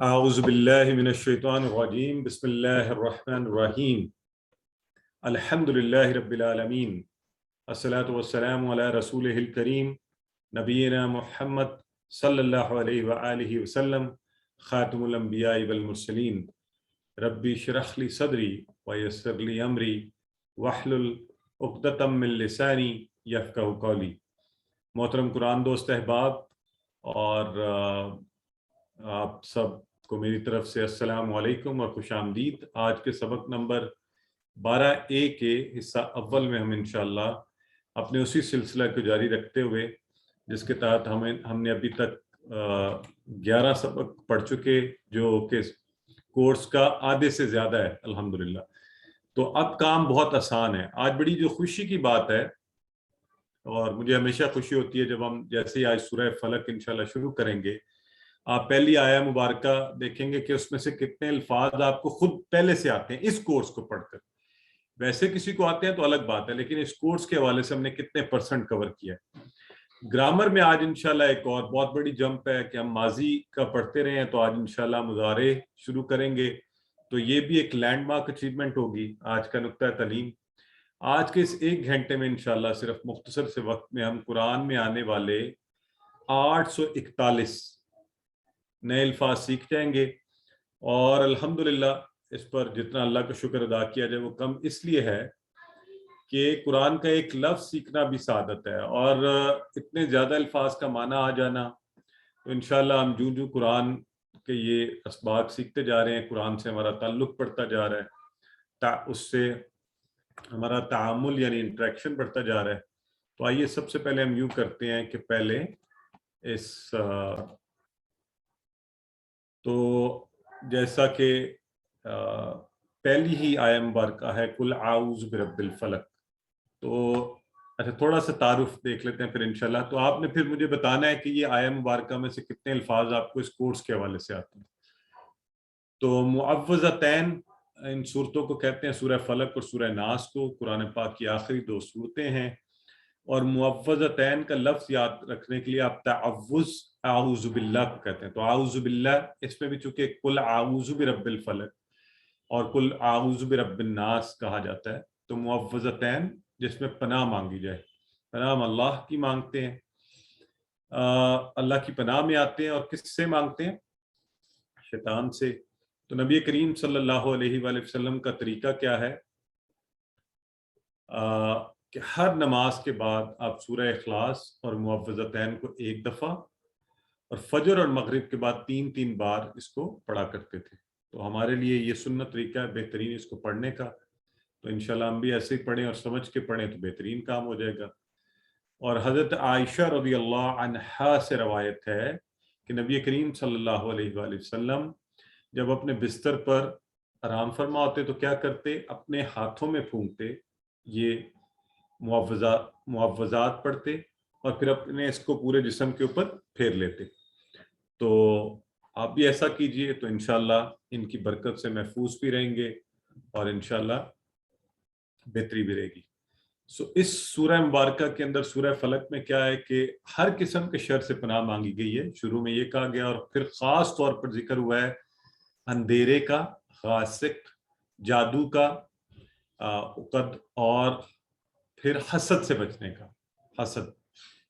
اعوذ باللہ من الشیطان الرجیم بسم اللہ الرحمن الرحیم الحمد للہ رب العالمین الصلاۃ والسلام علی رسولہ الکریم نبینا محمد صلی اللہ علیہ وآلہ وسلم خاتم الانبیاء والمرسلین ربی اشرح لی صدری ویسر لی امری واحلل عقدۃ من لسانی یفقہوا قولی۔ محترم قرآن دوست احباب اور آپ سب کو میری طرف سے السلام علیکم اور خوش آمدید۔ آج کے سبق نمبر 12A کے حصہ اول میں ہم انشاءاللہ اپنے اسی سلسلہ کو جاری رکھتے ہوئے جس کے تحت ہم نے ابھی تک 11 سبق پڑھ چکے جو کہ کورس کا آدھے سے زیادہ ہے الحمدللہ۔ تو اب کام بہت آسان ہے۔ آج بڑی جو خوشی کی بات ہے، اور مجھے ہمیشہ خوشی ہوتی ہے جب ہم جیسے ہی آج سورہ فلق انشاءاللہ شروع کریں گے، آپ پہلی آیہ مبارکہ دیکھیں گے کہ اس میں سے کتنے الفاظ آپ کو خود پہلے سے آتے ہیں اس کورس کو پڑھ کر۔ ویسے کسی کو آتے ہیں تو الگ بات ہے، لیکن اس کورس کے حوالے سے ہم نے کتنے پرسنٹ کور کیا ہے۔ گرامر میں آج انشاءاللہ ایک اور بہت بڑی جمپ ہے کہ ہم ماضی کا پڑھتے رہے ہیں، تو آج انشاءاللہ مضارع شروع کریں گے، تو یہ بھی ایک لینڈ مارک اچیومنٹ ہوگی آج کا نقطہ تعلیم۔ آج کے اس 1 گھنٹے میں انشاءاللہ صرف مختصر سے وقت میں ہم قرآن میں آنے والے 841 نئے الفاظ سیکھ جائیں گے، اور الحمدللہ اس پر جتنا اللہ کا شکر ادا کیا جائے وہ کم اس لیے ہے کہ قرآن کا ایک لفظ سیکھنا بھی سعادت ہے، اور اتنے زیادہ الفاظ کا معنی آ جانا، تو انشاءاللہ ہم جو قرآن کے یہ اسباق سیکھتے جا رہے ہیں، قرآن سے ہمارا تعلق بڑھتا جا رہا ہے، اس سے ہمارا تعامل یعنی انٹریکشن بڑھتا جا رہا ہے۔ تو آئیے سب سے پہلے ہم یوں کرتے ہیں کہ پہلے تو جیسا کہ پہلی ہی آیہ مبارکہ ہے قل اعوذ برب الفلق، تو اچھا تھوڑا سا تعارف دیکھ لیتے ہیں پھر انشاءاللہ۔ تو آپ نے پھر مجھے بتانا ہے کہ یہ آیہ مبارکہ میں سے کتنے الفاظ آپ کو اس کورس کے حوالے سے آتے ہیں۔ تو معوذتین ان صورتوں کو کہتے ہیں، سورہ فلق اور سورہ ناس کو، قرآن پاک کی آخری 2 صورتیں ہیں، اور معوذتین کا لفظ یاد رکھنے کے لیے آپ تعوذ اعوذ باللہ کو کہتے ہیں۔ تو اعوذ باللہ اس میں بھی چونکہ قل اعوذ برب الفلق اور قل اعوذ برب الناس کہا جاتا ہے، تو معوذتین جس میں پناہ مانگی جائے، پناہ ہم اللہ کی مانگتے ہیں، اللہ کی پناہ میں آتے ہیں، اور کس سے مانگتے ہیں؟ شیطان سے۔ تو نبی کریم صلی اللہ علیہ وآلہ وسلم کا طریقہ کیا ہے کہ ہر نماز کے بعد آپ سورہ اخلاص اور معوذتین کو 1 دفعہ، اور فجر اور مغرب کے بعد 3 بار اس کو پڑھا کرتے تھے۔ تو ہمارے لیے یہ سنت طریقہ ہے بہترین اس کو پڑھنے کا، تو انشاءاللہ ہم بھی ایسے ہی پڑھیں اور سمجھ کے پڑھیں تو بہترین کام ہو جائے گا۔ اور حضرت عائشہ رضی اللہ عنہا سے روایت ہے کہ نبی کریم صلی اللہ علیہ وآلہ وسلم جب اپنے بستر پر آرام فرما ہوتے تو کیا کرتے؟ اپنے ہاتھوں میں پھونکتے، یہ معوذات پڑھتے، اور پھر اپنے اس کو پورے جسم کے اوپر پھیر لیتے۔ تو آپ بھی ایسا کیجئے تو انشاءاللہ ان کی برکت سے محفوظ بھی رہیں گے، اور انشاءاللہ بہتری بھی رہے گی۔ اس سورہ مبارکہ کے اندر سورہ فلق میں کیا ہے کہ ہر قسم کے شر سے پناہ مانگی گئی ہے، شروع میں یہ کہا گیا، اور پھر خاص طور پر ذکر ہوا ہے اندھیرے کا، غاسق، جادو کا، عقد، اور پھر حسد سے بچنے کا۔ حسد،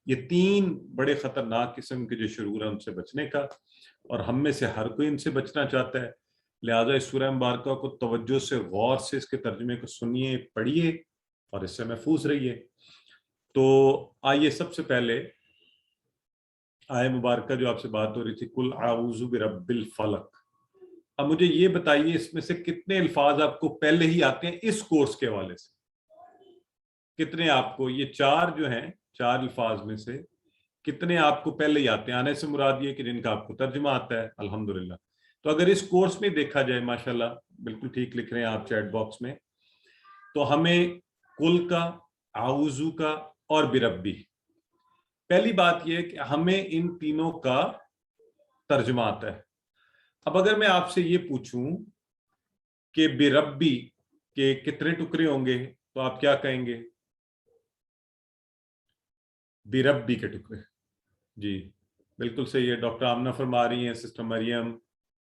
یہ 3 بڑے خطرناک قسم کے جو شرور ہیں ان سے بچنے کا، اور ہم میں سے ہر کوئی ان سے بچنا چاہتا ہے، لہٰذا اس سورہ مبارکہ کو توجہ سے، غور سے اس کے ترجمے کو سنیے، پڑھیے، اور اس سے محفوظ رہیے۔ تو آئیے سب سے پہلے آیہ مبارکہ جو آپ سے بات ہو رہی تھی قل اعوذ برب الفلق، اب مجھے یہ بتائیے اس میں سے کتنے الفاظ آپ کو پہلے ہی آتے ہیں اس کورس کے حوالے سے؟ کتنے آپ کو یہ 4 جو ہیں، 4 الفاظ میں سے کتنے آپ کو پہلے ہی آتے ہیں؟ آنے سے مراد یہ کہ جن کا آپ کو ترجمہ آتا ہے الحمدللہ۔ تو اگر اس کورس میں دیکھا جائے، ماشاءاللہ بالکل ٹھیک لکھ رہے ہیں آپ چیٹ باکس میں، تو ہمیں قل کا، اعوذ کا اور بربی، پہلی بات یہ کہ ہمیں ان تینوں کا ترجمہ آتا ہے۔ اب اگر میں آپ سے یہ پوچھوں کہ بربی کے کتنے ٹکڑے ہوں گے تو آپ کیا کہیں گے؟ بربی کے ٹکڑے، جی بالکل صحیح ہے، ڈاکٹر آمنہ فرما رہی ہیں، سسٹر مریم،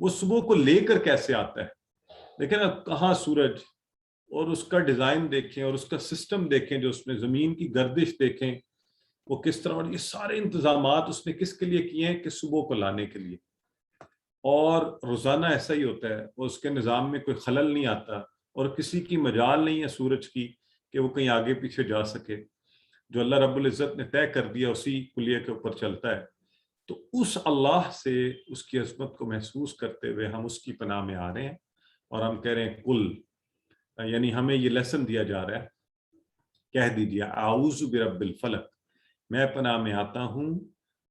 وہ صبح کو لے کر کیسے آتا ہے. دیکھیں نا کہاں سورج، اور اس کا ڈیزائن دیکھیں اور اس کا سسٹم دیکھیں، جو اس میں زمین کی گردش دیکھیں وہ کس طرح، اور یہ سارے انتظامات اس نے کس کے لیے کیے ہیں کہ صبح کو لانے کے لیے. اور روزانہ ایسا ہی ہوتا ہے، اس کے نظام میں کوئی خلل نہیں آتا، اور کسی کی مجال نہیں ہے سورج کی کہ وہ کہیں آگے پیچھے جا سکے. جو اللہ رب العزت نے طے کر دیا اسی کلیے کے اوپر چلتا ہے. تو اس اللہ سے اس کی عظمت کو محسوس کرتے ہوئے ہم اس کی پناہ میں آ رہے ہیں، اور ہم کہہ رہے ہیں کل، یعنی ہمیں یہ لیسن دیا جا رہا ہے، کہہ دیجیے اعوذ برب الفلق، میں پناہ میں آتا ہوں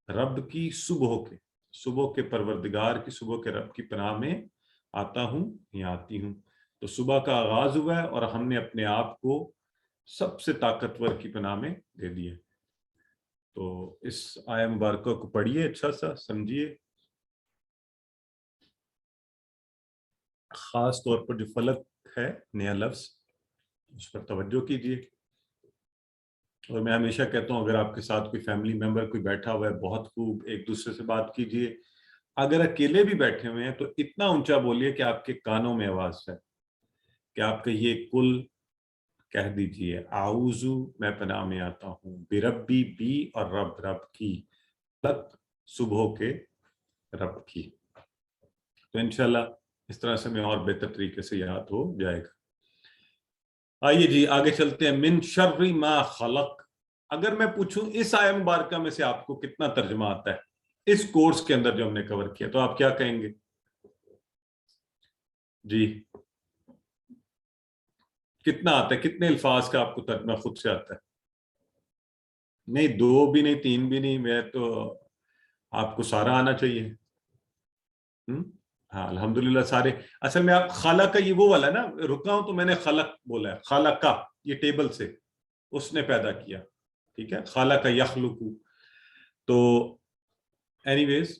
رب کی صبح کے پروردگار کی، صبح کے رب کی پناہ میں آتا ہوں یا آتی ہوں. تو صبح کا آغاز ہوا ہے اور ہم نے اپنے آپ کو سب سے طاقتور کی پناہ میں دے دیا. تو اس آیہ مبارکہ کو پڑھیے، اچھا سا سمجھیے، خاص طور پر جو فلک ہے نیا لفظ اس پر توجہ کیجیے. اور میں ہمیشہ کہتا ہوں اگر آپ کے ساتھ کوئی فیملی ممبر کوئی بیٹھا ہوا ہے بہت خوب ایک دوسرے سے بات کیجیے. اگر اکیلے بھی بیٹھے ہوئے ہیں تو اتنا اونچا بولیے کہ آپ کے کانوں میں آواز ہے، کہ آپ کہیے کل، کہہ دیجیے اعوذ، میں پناہ میں آتا ہوں، بربی، بی اور رب کی، تک صبح کے رب کی. تو انشاءاللہ اس طرح سے میں اور بہتر طریقے سے یاد ہو جائے گا. آئیے جی آگے چلتے ہیں. من شر ما خلق، اگر میں پوچھوں اس آیہ مبارکہ میں سے آپ کو کتنا ترجمہ آتا ہے اس کورس کے اندر جو ہم نے کور کیا، تو آپ کیا کہیں گے جی؟ کتنا آتا ہے؟ کتنے الفاظ کا آپ کو ترجمہ خود سے آتا ہے؟ نہیں، 2 بھی نہیں، 3 بھی نہیں، میں تو آپ کو سارا آنا چاہیے. ہاں الحمدللہ سارے. اصل میں آپ خالق کا یہ وہ والا نا، رکا ہوں تو میں نے خلق بولا ہے، خالق کا یہ ٹیبل سے اس نے پیدا کیا، ٹھیک ہے، خالق یخلق. تو اینی ویز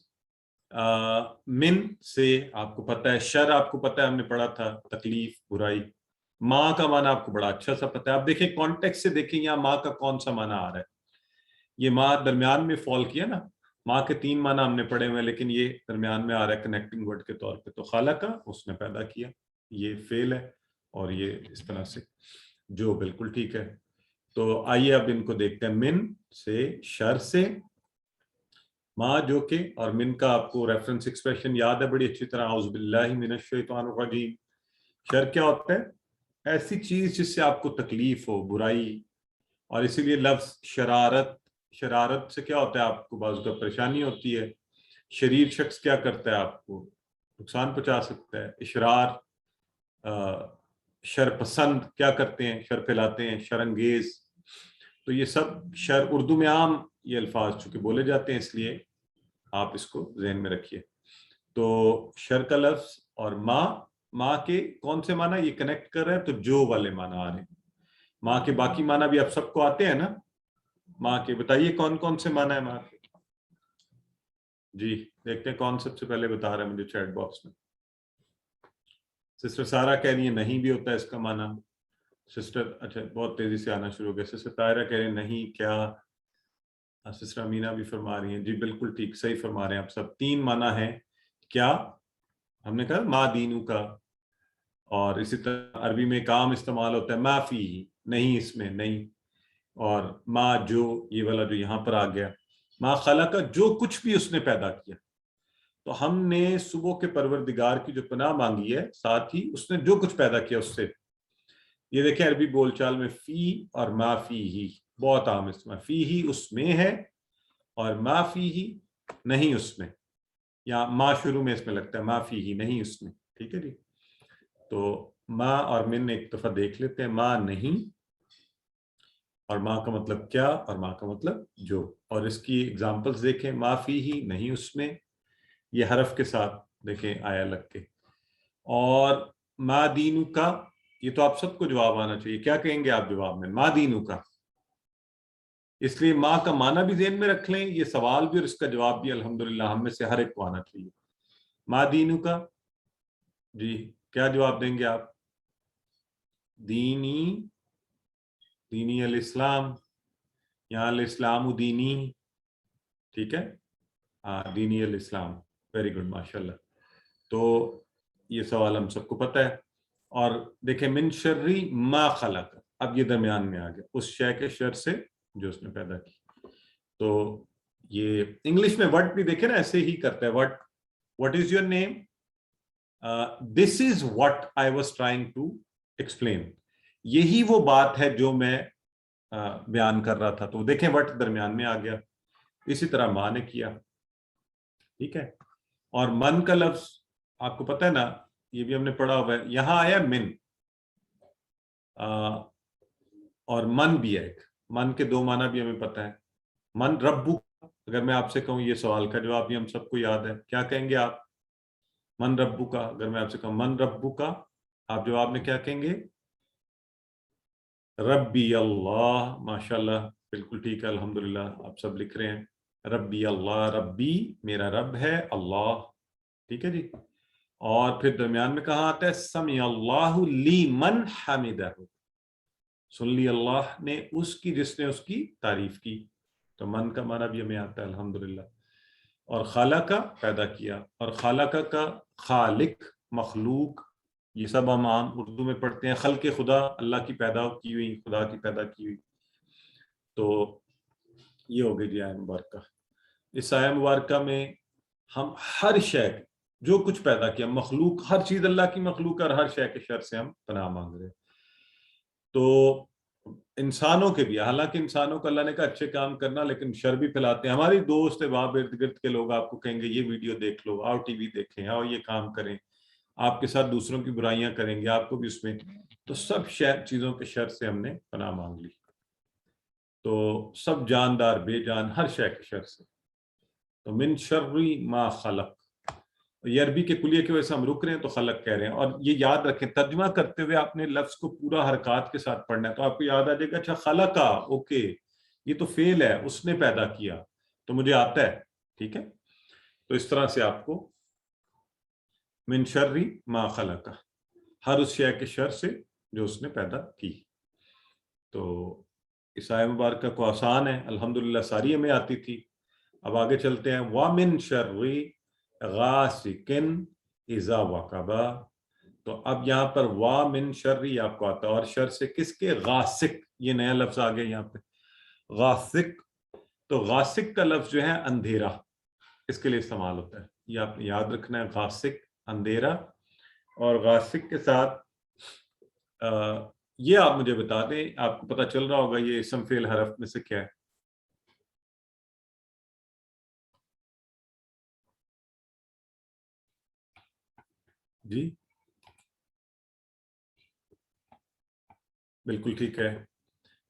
من سے آپ کو پتہ ہے، شر آپ کو پتہ ہے، ہم نے پڑھا تھا تکلیف، برائی. ماں کا معنی آپ کو بڑا اچھا سا پتہ ہے. آپ دیکھیں کانٹیکس سے دیکھیں یہاں ماں کا کون سا معنی آ رہا ہے. یہ ماں درمیان میں فال کیا نا، ماں کے 3 معنی ہم نے پڑھے ہوئے، لیکن یہ درمیان میں آ رہا ہے کنیکٹنگ ورڈ کے طور پہ. تو خالق کا اس نے پیدا کیا، یہ فعل ہے، اور یہ اس طرح سے جو بالکل ٹھیک ہے. تو آئیے اب ان کو دیکھتے ہیں. من سے، شر سے، ماں جو کہ، اور من کا آپ کو ریفرنس ایکسپریشن یاد ہے بڑی اچھی طرح، اعوذ باللہ من الشیطان الرجیم. شر کیا ہوتا ہے؟ ایسی چیز جس سے آپ کو تکلیف ہو، برائی. اور اسی لیے لفظ شرارت سے کیا ہوتا ہے؟ آپ کو بعض کا پریشانی ہوتی ہے. شریر شخص کیا کرتا ہے؟ آپ کو نقصان پہنچا سکتا ہے. اشرار، شر پسند کیا کرتے ہیں؟ شر پھیلاتے ہیں، شر انگیز. تو یہ سب شر، اردو میں عام یہ الفاظ چونکہ بولے جاتے ہیں اس لیے آپ اس کو ذہن میں رکھیے. تو شر کا لفظ اور ماں کے کون سے معنی یہ کنیکٹ کر رہے ہیں؟ تو جو والے معنی آ رہے ہیں. ماں کے باقی معنی بھی آپ سب کو آتے ہیں نا ماں کے؟ بتائیے کون کون سے معنی ہے ماں کے؟ جی دیکھتے ہیں کون سب سے پہلے بتا رہا ہے مجھے چیٹ باکس میں. سسٹر سارا کہہ رہی ہے نہیں بھی ہوتا ہے اس کا معنی. سسٹر اچھا بہت تیزی سے آنا شروع ہو گیا. سسٹر طاہرہ کہہ رہے ہیں نہیں کیا. سسٹر امینا بھی فرما رہی ہیں جی بالکل ٹھیک، صحیح فرما رہے ہیں آپ سب. 3 معنی ہیں کیا؟ ہم نے کہا ما دینو کا. اور اسی طرح عربی میں کام استعمال ہوتا ہے ما فی، نہیں، اس میں نہیں. اور ما جو، یہ والا جو یہاں پر آ گیا، ما خلق، جو کچھ بھی اس نے پیدا کیا. تو ہم نے صبح کے پروردگار کی جو پناہ مانگی ہے، ساتھ ہی اس نے جو کچھ پیدا کیا اس سے. یہ دیکھیں عربی بول چال میں فی اور ما فی ہی بہت عام استعمال. فی ہی اس میں ہے، اور ما فی ہی نہیں اس میں، یا ما شروع میں اس میں لگتا ہے، ما فی ہی نہیں اس میں. ٹھیک ہے جی. تو ما اور من ایک دفعہ دیکھ لیتے ہیں. ما نہیں، اور ماں کا مطلب کیا، اور ماں کا مطلب جو. اور اس کی اگزامپلز دیکھیں. ما فی ہی نہیں اس میں، یہ حرف کے ساتھ دیکھیں آیا لگ کے. اور ما دینو کا، یہ تو آپ سب کو جواب آنا چاہیے. کیا کہیں گے آپ جواب میں؟ ما دینو کا. اس لیے ماں کا معنی بھی ذہن میں رکھ لیں، یہ سوال بھی اور اس کا جواب بھی الحمدللہ ہم میں سے ہر ایک کو آنا چاہیے. ما دینو کا، جی کیا جواب دیں گے آپ؟ دینی الاسلام، یہاں الاسلام دینی، ٹھیک ہے، ہاں دینی الاسلام. ویری گڈ، ماشاء اللہ. تو یہ سوال ہم سب کو پتہ ہے. اور دیکھیں من شرری ما خلق, اب یہ درمیان میں آ گیا اس شے کے شر سے جو اس نے پیدا کی. تو یہ انگلش میں وٹ بھی دیکھیں نا ایسے ہی کرتا ہے, what is your name, this is what I was trying to explain, یہی وہ بات ہے جو میں بیان کر رہا تھا. تو دیکھیں وٹ درمیان میں آ گیا. اسی طرح ماں نے کیا, ٹھیک ہے. اور من کا لفظ آپ کو پتہ ہے نا, یہ بھی ہم نے پڑھا ہوا ہے, یہاں آیا من, اور من بھی ہے ایک, من کے دو معنی بھی ہمیں پتہ ہے. من ربو, اگر میں آپ سے کہوں یہ سوال کا جواب بھی ہم سب کو یاد ہے, کیا کہیں گے آپ؟ من ربو کا. اگر میں آپ سے کہوں من ربو کا, آپ جواب میں کیا کہیں گے؟ ربی اللہ. ماشاءاللہ, بالکل ٹھیک ہے, الحمدللہ آپ سب لکھ رہے ہیں. ربی اللہ, ربی میرا رب ہے, اللہ, ٹھیک ہے جی. اور پھر درمیان میں کہاں آتا ہے؟ سمی اللہ لیمن حمدہ, سن لی اللہ نے اس کی جس نے اس کی تعریف کی. تو من کا معنی بھی ہمیں آتا ہے الحمدللہ. اور خالقہ پیدا کیا, اور خالقہ کا خالق, مخلوق, یہ سب ہم عام اردو میں پڑھتے ہیں خلق خدا, اللہ کی پیدا کی ہوئی, خدا کی پیدا کی ہوئی. تو یہ ہو گئی جی آیہ مبارکہ. اس آیہ مبارکہ میں ہم ہر شے جو کچھ پیدا کیا, مخلوق, ہر چیز اللہ کی مخلوق, اور ہر شے کے شر سے ہم پناہ مانگ رہے ہیں. تو انسانوں کے بھی, حالانکہ انسانوں کو اللہ نے کہا اچھے کام کرنا, لیکن شر بھی پھیلاتے ہیں. ہماری دوست احباب ارد گرد کے لوگ آپ کو کہیں گے یہ ویڈیو دیکھ لو, آؤ ٹی وی دیکھیں, آؤ یہ کام کریں, آپ کے ساتھ دوسروں کی برائیاں کریں گے, آپ کو بھی اس میں. تو سب چیزوں کے شر سے ہم نے پناہ مانگ لی. تو سب جاندار بے جان ہر شے کے شر سے. تو من شر ما خلق, یہ عربی کے کلیے کی وجہ سے ہم رک رہے ہیں تو خلق کہہ رہے ہیں. اور یہ یاد رکھیں, ترجمہ کرتے ہوئے آپ نے لفظ کو پورا حرکات کے ساتھ پڑھنا ہے, تو آپ کو یاد آ جائے گا اچھا خلقہ, اوکے یہ تو فعل ہے, اس نے پیدا کیا, تو مجھے آتا ہے, ٹھیک ہے. تو اس طرح سے آپ کو من شر ما خلق, ہر اس شے کے شر سے جو اس نے پیدا کی. تو اس آیہ مبارکہ کو آسان ہے الحمدللہ, ساری ہمیں آتی تھی. اب آگے چلتے ہیں. وَمِن شَرِّ غاسقن اذا وقب, تو اب یہاں پر وا من شر آپ کو آتا ہے, اور شر سے کس کے؟ غاسق, یہ نیا لفظ آ گیا یہاں پہ غاسق. تو غاسق کا لفظ جو ہے اندھیرا, اس کے لیے استعمال ہوتا ہے, یہ آپ نے یاد رکھنا ہے, غاسق اندھیرا. اور غاسق کے ساتھ یہ آپ مجھے بتا دیں, آپ کو پتہ چل رہا ہوگا یہ اسم فعل حرف میں سے کیا ہے؟ جی بالکل ٹھیک ہے,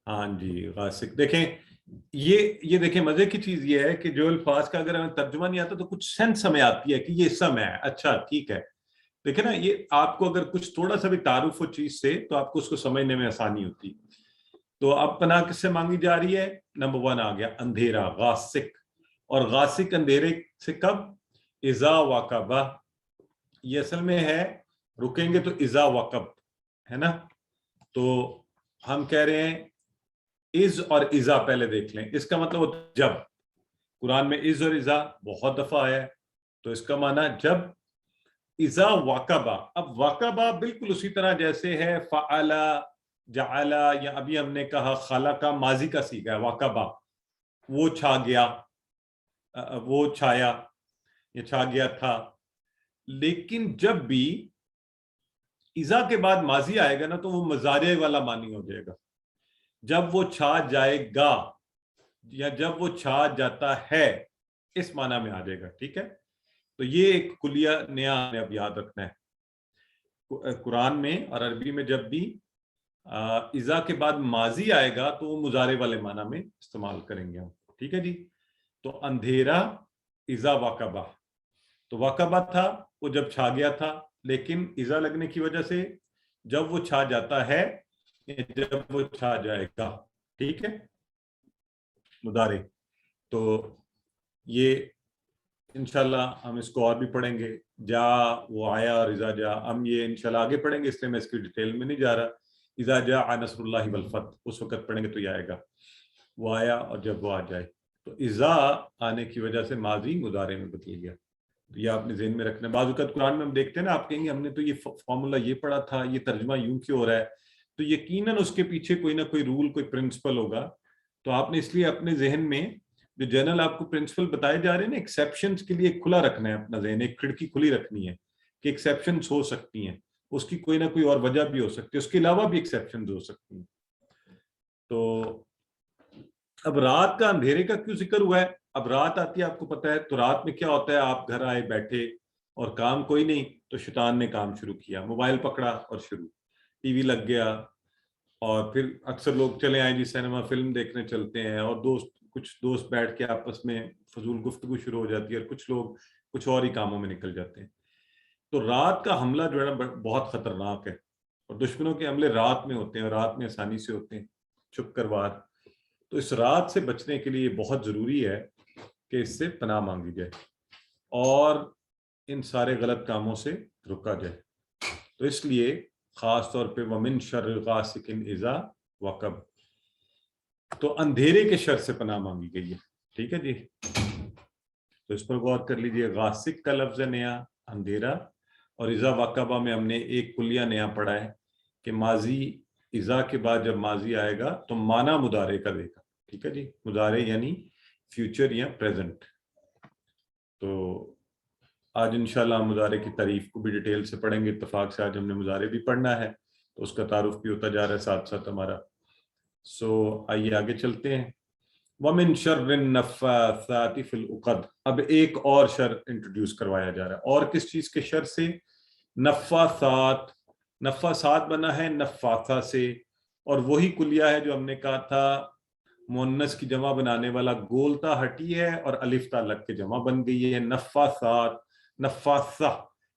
ہاں جی غاسق. دیکھیں یہ دیکھیں مزے کی چیز یہ ہے کہ جو الفاظ کا اگر ہمیں ترجمہ نہیں آتا تو کچھ سینس ہمیں آتی ہے کہ یہ اسم ہے, اچھا ٹھیک ہے. دیکھیں نا, یہ آپ کو اگر کچھ تھوڑا سا بھی تعارف ہو چیز سے تو آپ کو اس کو سمجھنے میں آسانی ہوتی. تو اب پناہ کس سے مانگی جا رہی ہے؟ نمبر 1 آ گیا اندھیرا, غاسق. اور غاسق اندھیرے سے کب؟ اذا وقب, یہ اصل میں ہے, رکیں گے تو اذا وقب ہے نا. تو ہم کہہ رہے ہیں از اور اذا پہلے دیکھ لیں, اس کا مطلب ہوتا ہے جب. قرآن میں از اور اذا بہت دفعہ آیا ہے, تو اس کا معنی جب. اذا وقبا, اب وقبا بالکل اسی طرح جیسے ہے فعل, جعل, یا ابھی ہم نے کہا خلق, ماضی کا صیغہ ہے وقبا, وہ چھا گیا, وہ چھایا, یہ چھا گیا تھا. لیکن جب بھی اذا کے بعد ماضی آئے گا نا تو وہ مضارع والا معنی ہو جائے گا. جب وہ چھا جائے گا یا جب وہ چھا جاتا ہے, اس معنی میں آ جائے گا, ٹھیک ہے. تو یہ ایک کلیہ نیا ہمیں اب یاد رکھنا ہے. قرآن میں اور عربی میں جب بھی اذا کے بعد ماضی آئے گا تو وہ مضارع والے معنی میں استعمال کریں گے ہم, ٹھیک ہے جی. تو اندھیرا اذا وقبا, تو وقبا تھا وہ جب چھا گیا تھا, لیکن اذا لگنے کی وجہ سے جب وہ چھا جاتا ہے, جب وہ چھا جائے گا, ٹھیک ہے, مضارع. تو یہ انشاءاللہ ہم اس کو اور بھی پڑھیں گے, جا وہ آیا اور اذا جا, ہم یہ انشاءاللہ آگے پڑھیں گے, اس لیے میں اس کی ڈیٹیل میں نہیں جا رہا. اذا جاء نصر اللہ والفتح, اس وقت پڑھیں گے تو یہ آئے گا, وہ آیا اور جب وہ آ جائے. تو اذا آنے کی وجہ سے ماضی مضارع میں بدل گیا. تو یہ آپ نے ذہن میں رکھنا ہے. بعض اوقات قرآن میں ہم دیکھتے ہیں نا, آپ کہیں گے ہم نے تو یہ فارمولا یہ پڑھا تھا, یہ ترجمہ یوں کیوں ہو رہا ہے, تو یقیناً اس کے پیچھے کوئی نہ کوئی رول, کوئی پرنسپل ہوگا. تو آپ نے اس لیے اپنے ذہن میں جو جنرل آپ کو پرنسپل بتائے جا رہے ہیں نا, ایکسیپشنز کے لیے کھلا رکھنا ہے اپنا ذہن, ایک کھڑکی کھلی رکھنی ہے کہ ایکسیپشنز ہو سکتی ہیں, اس کی کوئی نہ کوئی اور وجہ بھی ہو سکتی ہے, اس کے علاوہ بھی ایکسیپشنز ہو سکتی ہیں. تو اب رات کا اندھیرے کا کیوں ذکر ہوا ہے؟ اب رات آتی ہے, آپ کو پتا ہے, تو رات میں کیا ہوتا ہے, آپ گھر آئے بیٹھے اور کام کوئی نہیں, تو شیطان نے کام شروع کیا, موبائل پکڑا اور شروع, ٹی وی لگ گیا, اور پھر اکثر لوگ چلے آئے جی سینما, فلم دیکھنے چلتے ہیں, اور کچھ دوست بیٹھ کے آپس میں فضول گفتگو شروع ہو جاتی ہے, اور کچھ لوگ کچھ اور ہی کاموں میں نکل جاتے ہیں. تو رات کا حملہ جو ہے نا بہت خطرناک ہے, اور دشمنوں کے حملے رات میں ہوتے ہیں, اور رات میں آسانی سے ہوتے ہیں, چھپ کر وار. تو اس رات سے بچنے کے لیے بہت ضروری ہے کہ اس سے پناہ مانگی جائے اور ان سارے غلط کاموں سے رکا جائے. تو اس لیے خاص طور پہ وَمِن شَرِّ غَاسِقٍ اِذَا وَقَبَ, تو اندھیرے کے شر سے پناہ مانگی گئی ہے. ٹھیک ہے جی, تو اس پر غور کر لیجئے. غاسق کا لفظ نیا, اندھیرا, اور اذا وقبہ میں ہم نے ایک کلیہ نیا پڑھا ہے کہ ماضی اذا کے بعد جب ماضی آئے گا تو معنی مضارع کا دے گا. ٹھیک ہے جی, مضارع یعنی فیوچر یا پریزنٹ. تو آج انشاءاللہ ہم مضارع کی تعریف کو بھی ڈیٹیل سے پڑھیں گے. اتفاق سے آج ہم نے مضارع بھی پڑھنا ہے, تو اس کا تعارف بھی ہوتا جا رہا ہے ساتھ ساتھ ہمارا. آئیے آگے چلتے ہیں. وَمِن شَرِّ النَّفَّاثَاتِ فِي الْعُقَدِ, اب ایک اور شر انٹروڈیوس کروایا جا رہا ہے. اور کس چیز کے شر سے؟ نفاثات. نفاثات بنا ہے نفاثہ سے, اور وہی کلیہ ہے جو ہم نے کہا تھا مؤنث کی جمع بنانے والا گولتا ہٹی ہے اور الف تا لگ کے جمع بن گئی ہے. نفاثات, نفاثہ,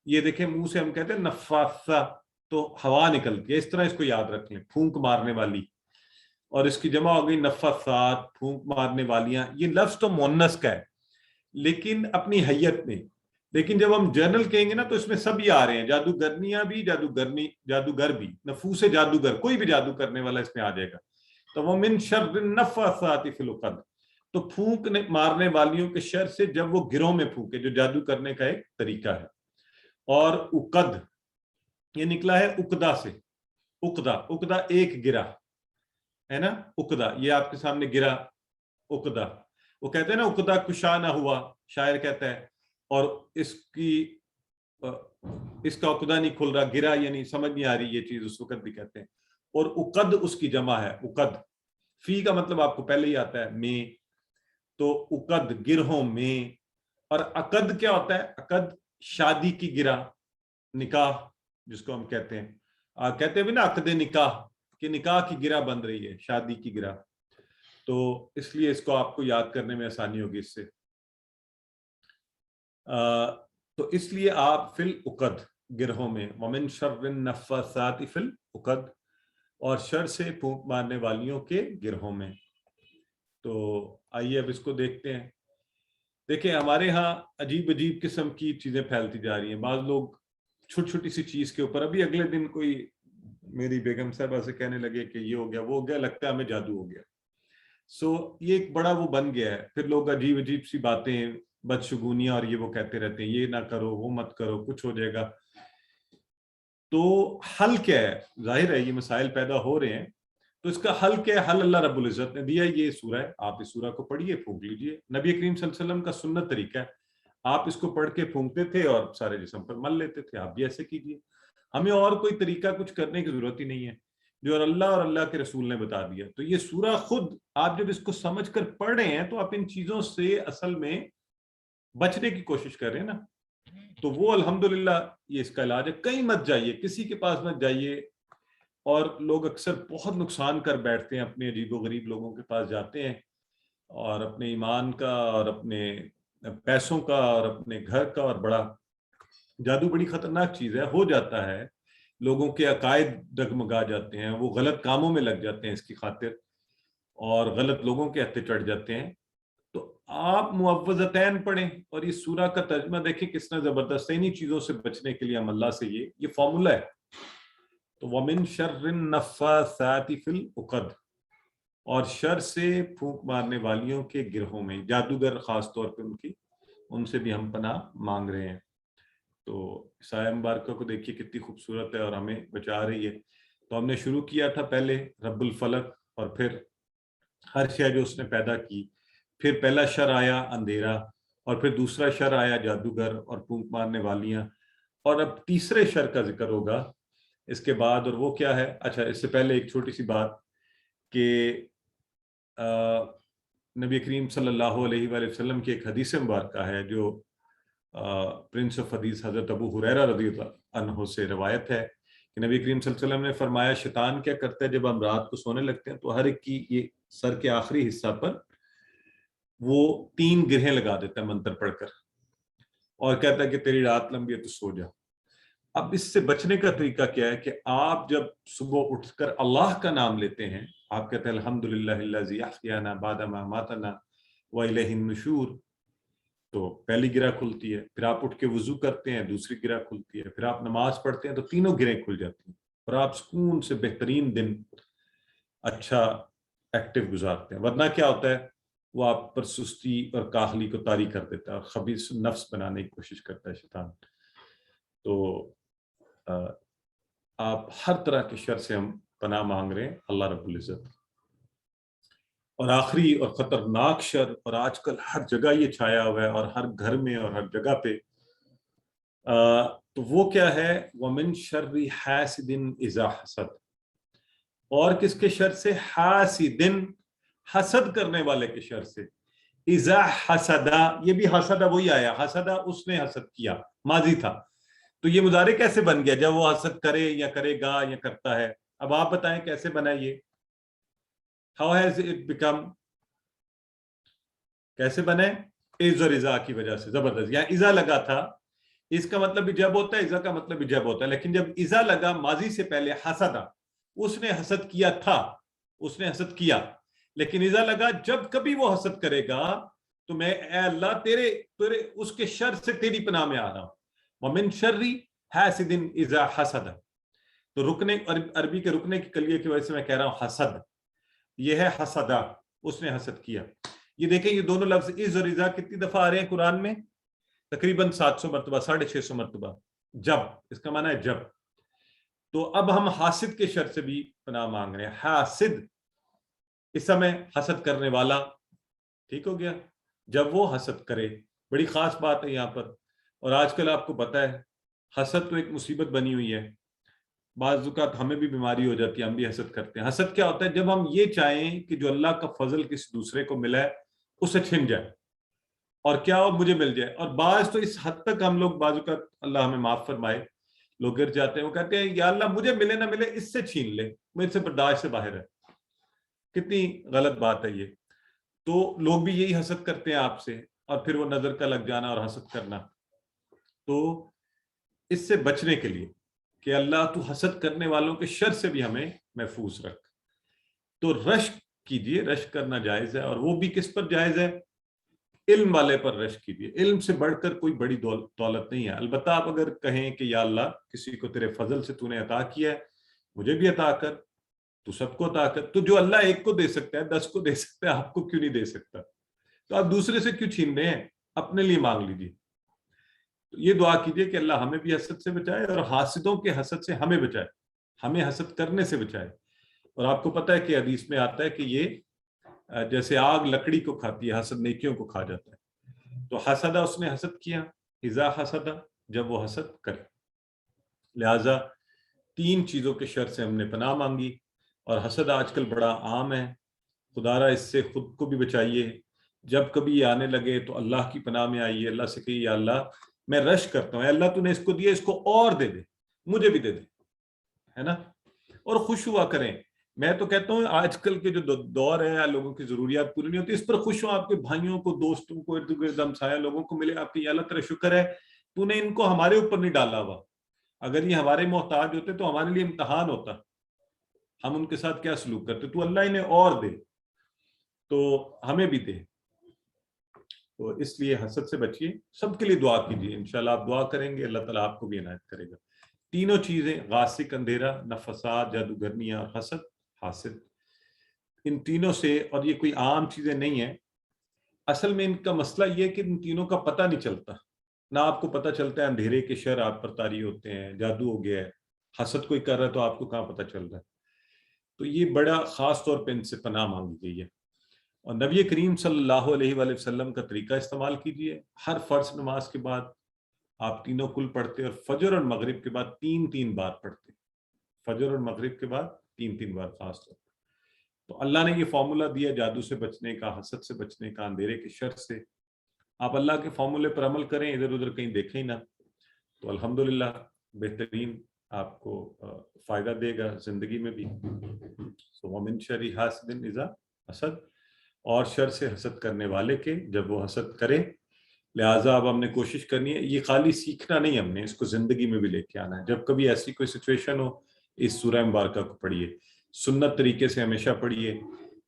یہ دیکھیں منہ سے ہم کہتے ہیں نفاثہ تو ہوا نکلتی ہے, اس طرح اس کو یاد رکھ لیں, پھونک مارنے والی, اور اس کی جمع ہو گئی نفاثات, پھونک مارنے والیاں. یہ لفظ تو مؤنث کا ہے لیکن اپنی حیت میں, لیکن جب ہم جنرل کہیں گے نا تو اس میں سب ہی آ رہے ہیں, جادوگرنیاں بھی, جادوگر بھی, نفوس جادوگر, کوئی بھی جادو کرنے والا اس میں آ جائے گا. تو وہ من شر النفاثات فی العقد, تو پھونک مارنے والیوں کے شر سے جب وہ گروہ میں پھونکے, جو جادو کرنے کا ایک طریقہ ہے. اور عقد یہ نکلا ہے عقدہ سے, عقدہ, عقدہ ایک گرہ ہے نا, عقدہ یہ آپ کے سامنے گرا, عقدہ, وہ کہتے ہیں نا عقدہ کشا نہ ہوا, شاعر کہتا ہے, اور اس کا عقدہ نہیں کھل رہا, گرا یعنی سمجھ نہیں آ رہی یہ چیز, اس وقت بھی کہتے ہیں. اور عقد اس کی جمع ہے, عقد, فی کا مطلب آپ کو پہلے ہی آتا ہے میں, تو عقد گرہوں میں. اور عقد کیا ہوتا ہے؟ عقد شادی کی گرہ, نکاح جس کو ہم کہتے ہیں, کہتے ہیں بھی نا عقد نکاح, کہ نکاح کی گرہ بن رہی ہے, شادی کی گرہ. تو اس لیے اس کو آپ کو یاد کرنے میں آسانی ہوگی اس سے. تو اس لیے آپ فی العقد, گرہوں میں, ومن شر النفاثات فی العقد, اور شر سے پھونک مارنے والیوں کے گرہوں میں. تو آئیے اب اس کو دیکھتے ہیں. دیکھیں ہمارے ہاں عجیب عجیب قسم کی چیزیں پھیلتی جا رہی ہیں. بعض لوگ چھوٹی چھوٹی سی چیز کے اوپر, ابھی اگلے دن کوئی میری بیگم صاحبہ سے کہنے لگے کہ یہ ہو گیا وہ ہو گیا, لگتا ہے ہمیں جادو ہو گیا. یہ ایک بڑا وہ بن گیا ہے. پھر لوگ عجیب عجیب سی باتیں, بدشگونیاں اور یہ وہ کہتے رہتے ہیں, یہ نہ کرو وہ مت کرو, کچھ ہو جائے گا. تو حل کیا ہے؟ ظاہر ہے یہ مسائل پیدا ہو رہے ہیں, تو اس کا حل کیا ہے؟ حل اللہ رب العزت نے دیا, یہ سورہ ہے, آپ اس سورہ کو پڑھیے, پھونک لیجئے. نبی کریم صلی اللہ علیہ وسلم کا سنت طریقہ ہے, آپ اس کو پڑھ کے پھونکتے تھے اور سارے جسم پر مل لیتے تھے, آپ بھی ایسے کیجئے. ہمیں اور کوئی طریقہ کچھ کرنے کی ضرورت ہی نہیں ہے, جو اللہ اور اللہ کے رسول نے بتا دیا. تو یہ سورہ خود آپ جب اس کو سمجھ کر پڑھ رہے ہیں تو آپ ان چیزوں سے اصل میں بچنے کی کوشش کر رہے ہیں نا, تو وہ الحمدللہ یہ اس کا علاج ہے. کہیں مت جائیے, کسی کے پاس مت جائیے. اور لوگ اکثر بہت نقصان کر بیٹھتے ہیں, اپنے عجیب و غریب لوگوں کے پاس جاتے ہیں اور اپنے ایمان کا اور اپنے پیسوں کا اور اپنے گھر کا, اور بڑا جادو بڑی خطرناک چیز ہے, ہو جاتا ہے. لوگوں کے عقائد ڈگمگا جاتے ہیں, وہ غلط کاموں میں لگ جاتے ہیں اس کی خاطر, اور غلط لوگوں کے ہتھے چڑھ جاتے ہیں. تو آپ معوذتین پڑھیں, اور یہ سورہ کا ترجمہ دیکھیں کس طرح زبردست ہے. انہی چیزوں سے بچنے کے لیے ہم اللہ سے یہ فارمولہ ہے. تو وَمِن شَرِّ النَّفَّاثَاتِ فِي الْعُقَدِ, اور شر سے پھونک مارنے والیوں کے گرہوں میں, جادوگر خاص طور پہ ان کی ان سے بھی ہم پناہ مانگ رہے ہیں۔ تو سایہ مبارکہ کو دیکھیے کتنی خوبصورت ہے اور ہمیں بچا رہی ہے۔ تو ہم نے شروع کیا تھا پہلے رب الفلق، اور پھر ہر شے جو اس نے پیدا کی، پھر پہلا شر آیا اندھیرا، اور پھر دوسرا شر آیا جادوگر اور پھونک مارنے والیاں، اور اب تیسرے شر کا ذکر ہوگا اس کے بعد، اور وہ کیا ہے؟ اچھا، اس سے پہلے ایک چھوٹی سی بات کہ نبی کریم صلی اللہ علیہ وآلہ وسلم کی ایک حدیث مبارکہ ہے جو پرنس آف حدیث حضرت ابو ہریرہ رضی اللہ عنہ سے روایت ہے کہ نبی کریم صلی اللہ علیہ وسلم نے فرمایا شیطان کیا کرتا ہے جب ہم رات کو سونے لگتے ہیں تو ہر ایک کی یہ سر کے آخری حصہ پر وہ 3 گرہیں لگا دیتا ہے منتر پڑھ کر، اور کہتا ہے کہ تیری رات لمبی ہے تو سو جا۔ اب اس سے بچنے کا طریقہ کیا ہے کہ آپ جب صبح اٹھ کر اللہ کا نام لیتے ہیں، آپ کہتے ہیں الحمدللہ الذی احیانا بعد ما اماتنا والیہ النشور، تو پہلی گرہ کھلتی ہے، پھر آپ اٹھ کے وضو کرتے ہیں دوسری گرہ کھلتی ہے، پھر آپ نماز پڑھتے ہیں تو تینوں گرہیں کھل جاتی ہیں، اور آپ سکون سے بہترین دن اچھا ایکٹیو گزارتے ہیں۔ ورنہ کیا ہوتا ہے؟ وہ آپ پر سستی اور کاہلی کو طاری کر دیتا ہے اور خبیث نفس بنانے کی کوشش کرتا ہے شیطان۔ تو آپ ہر طرح کے شر سے ہم پناہ مانگ رہے ہیں اللہ رب العزت۔ اور آخری اور خطرناک شر، اور آج کل ہر جگہ یہ چھایا ہوا ہے اور ہر گھر میں اور ہر جگہ پہ، تو وہ کیا ہے؟ وَمِن شَرِّ حَاسِدٍ إِذَا حَسَدَ، اور کس کے شر سے؟ حاسدن، حسد کرنے والے کے شر سے۔ اذا حسدا، یہ بھی حسدا وہی آیا، حسدا اس نے حسد کیا، ماضی تھا، تو یہ مضارع کیسے بن گیا جب وہ حسد کرے یا کرے گا یا کرتا ہے؟ اب آپ بتائیں کیسے بنا یہ؟ How has it become؟ کیسے بنے؟ از اور ازا کی وجہ سے، زبردست۔ یہاں ازا لگا تھا، اس کا مطلب بھی جب ہوتا ہے، ازا کا مطلب بھی جب ہوتا ہے، لیکن جب ازا لگا ماضی سے پہلے حسدا، اس نے حسد کیا تھا، اس نے حسد کیا، لیکن ازا لگا جب کبھی وہ حسد کرے گا تو میں اے اللہ تیرے اس کے شر سے تیری پناہ میں آ رہا ہوں۔ وَمِن شَرِّ حَاسِدٍ إِذَا حَسَدَ، تو رکنے، عربی کے رکنے کی کلیے کی وجہ سے میں کہہ رہا ہوں حسد، یہ ہے حسدہ، اس نے حسد کیا۔ یہ دیکھیں یہ دونوں لفظ از اور ازا کتنی دفعہ آ رہے ہیں قرآن میں؟ تقریباً 700 مرتبہ، 650 مرتبہ۔ جب، اس کا معنی ہے جب۔ تو اب ہم حاسد کے شر سے بھی پناہ مانگ رہے ہیں۔ حاسد اس سمے حسد کرنے والا، ٹھیک ہو گیا؟ جب وہ حسد کرے، بڑی خاص بات ہے یہاں پر۔ اور آج کل آپ کو پتہ ہے حسد تو ایک مصیبت بنی ہوئی ہے، بعض اوقات ہمیں بھی بیماری ہو جاتی ہے، ہم بھی حسد کرتے ہیں۔ حسد کیا ہوتا ہے؟ جب ہم یہ چاہیں کہ جو اللہ کا فضل کسی دوسرے کو ملا ہے اسے چھن جائے، اور کیا ہو مجھے مل جائے۔ اور بعض تو اس حد تک ہم لوگ بعض اوقات، اللہ ہمیں معاف فرمائے، لوگ گر جاتے ہیں، وہ کہتے ہیں یا اللہ مجھے ملے نہ ملے اس سے چھین لے، میرے سے برداشت سے باہر ہے۔ کتنی غلط بات ہے یہ۔ تو لوگ بھی یہی حسد کرتے ہیں آپ سے، اور پھر وہ نظر کا لگ جانا اور حسد کرنا۔ تو اس سے بچنے کے لیے کہ اللہ تو حسد کرنے والوں کے شر سے بھی ہمیں محفوظ رکھ، تو رشک کیجئے، رشک کرنا جائز ہے، اور وہ بھی کس پر جائز ہے؟ علم والے پر رشک کیجئے۔ علم سے بڑھ کر کوئی بڑی دولت نہیں ہے۔ البتہ آپ اگر کہیں کہ یا اللہ کسی کو تیرے فضل سے تو نے عطا کیا ہے، مجھے بھی عطا کر، تو سب کو عطا کر، تو جو اللہ ایک کو دے سکتا ہے 10 کو دے سکتا ہے، آپ کو کیوں نہیں دے سکتا؟ تو آپ دوسرے سے کیوں چھین رہے ہیں؟ اپنے لیے مانگ لیجیے۔ تو یہ دعا کیجئے کہ اللہ ہمیں بھی حسد سے بچائے اور حاسدوں کے حسد سے ہمیں بچائے، ہمیں حسد کرنے سے بچائے۔ اور آپ کو پتہ ہے کہ حدیث میں آتا ہے کہ یہ جیسے آگ لکڑی کو کھاتی ہے، حسد نیکیوں کو کھا جاتا ہے۔ تو حسدہ اس نے حسد کیا، اذا حسدہ جب وہ حسد کرے۔ لہٰذا 3 چیزوں کے شر سے ہم نے پناہ مانگی، اور حسد آج کل بڑا عام ہے، خدا را اس سے خود کو بھی بچائیے۔ جب کبھی یہ آنے لگے تو اللہ کی پناہ میں آئیے، اللہ سے کہیے یا اللہ میں رش کرتا ہوں، اے اللہ تو نے اس کو دیا، اس کو اور دے دے، مجھے بھی دے دے، ہے نا؟ اور خوش ہوا کریں۔ میں تو کہتا ہوں آج کل کے جو دور ہے، لوگوں کی ضروریات پوری نہیں ہوتی، اس پر خوش ہوں، آپ کے بھائیوں کو، دوستوں کو، ارد گرد ہمسایہ لوگوں کو ملے، آپ کی یا اللہ تیرا شکر ہے تو نے ان کو ہمارے اوپر نہیں ڈالا ہوا، اگر یہ ہمارے محتاج ہوتے تو ہمارے لیے امتحان ہوتا، ہم ان کے ساتھ کیا سلوک کرتے، تو اللہ انہیں اور دے تو ہمیں بھی دے۔ تو اس لیے حسد سے بچیے، سب کے لیے دعا کیجیے، انشاءاللہ آپ دعا کریں گے اللہ تعالیٰ آپ کو بھی عنایت کرے گا۔ تینوں چیزیں، غاسق اندھیرا، نفسات، جادوگرنیاں اور حسد، حاسد، ان تینوں سے، اور یہ کوئی عام چیزیں نہیں ہیں، اصل میں ان کا مسئلہ یہ ہے کہ ان تینوں کا پتہ نہیں چلتا. نہ آپ کو پتہ چلتا ہے اندھیرے کے شر آپ پر طاری ہوتے ہیں, جادو ہو گیا ہے, حسد کوئی کر رہا ہے تو آپ کو کہاں پتہ چل رہا ہے. تو یہ بڑا خاص طور پہ ان سے پناہ مانگی گئی ہے. اور نبی کریم صلی اللہ علیہ وآلہ وسلم کا طریقہ استعمال کیجئے. ہر فرض نماز کے بعد آپ تینوں کل پڑھتے, اور فجر اور مغرب کے بعد 3 بار پڑھتے. فجر اور مغرب کے بعد 3 بار خاص طور پر. تو اللہ نے یہ فارمولا دیا جادو سے بچنے کا, حسد سے بچنے کا, اندھیرے کے شر سے. آپ اللہ کے فارمولے پر عمل کریں, ادھر ادھر کہیں دیکھیں ہی نہ, تو الحمدللہ بہترین آپ کو فائدہ دے گا زندگی میں بھی. وَمِن شَرِّ حَاسِدٍ إِذَا حَسَد, اور شر سے حسد کرنے والے کے جب وہ حسد کرے. لہٰذا اب ہم نے کوشش کرنی ہے, یہ خالی سیکھنا نہیں, ہم نے اس کو زندگی میں بھی لے کے آنا ہے. جب کبھی ایسی کوئی سچویشن ہو, اس سورہ مبارکہ کو پڑھیے, سنت طریقے سے ہمیشہ پڑھیے.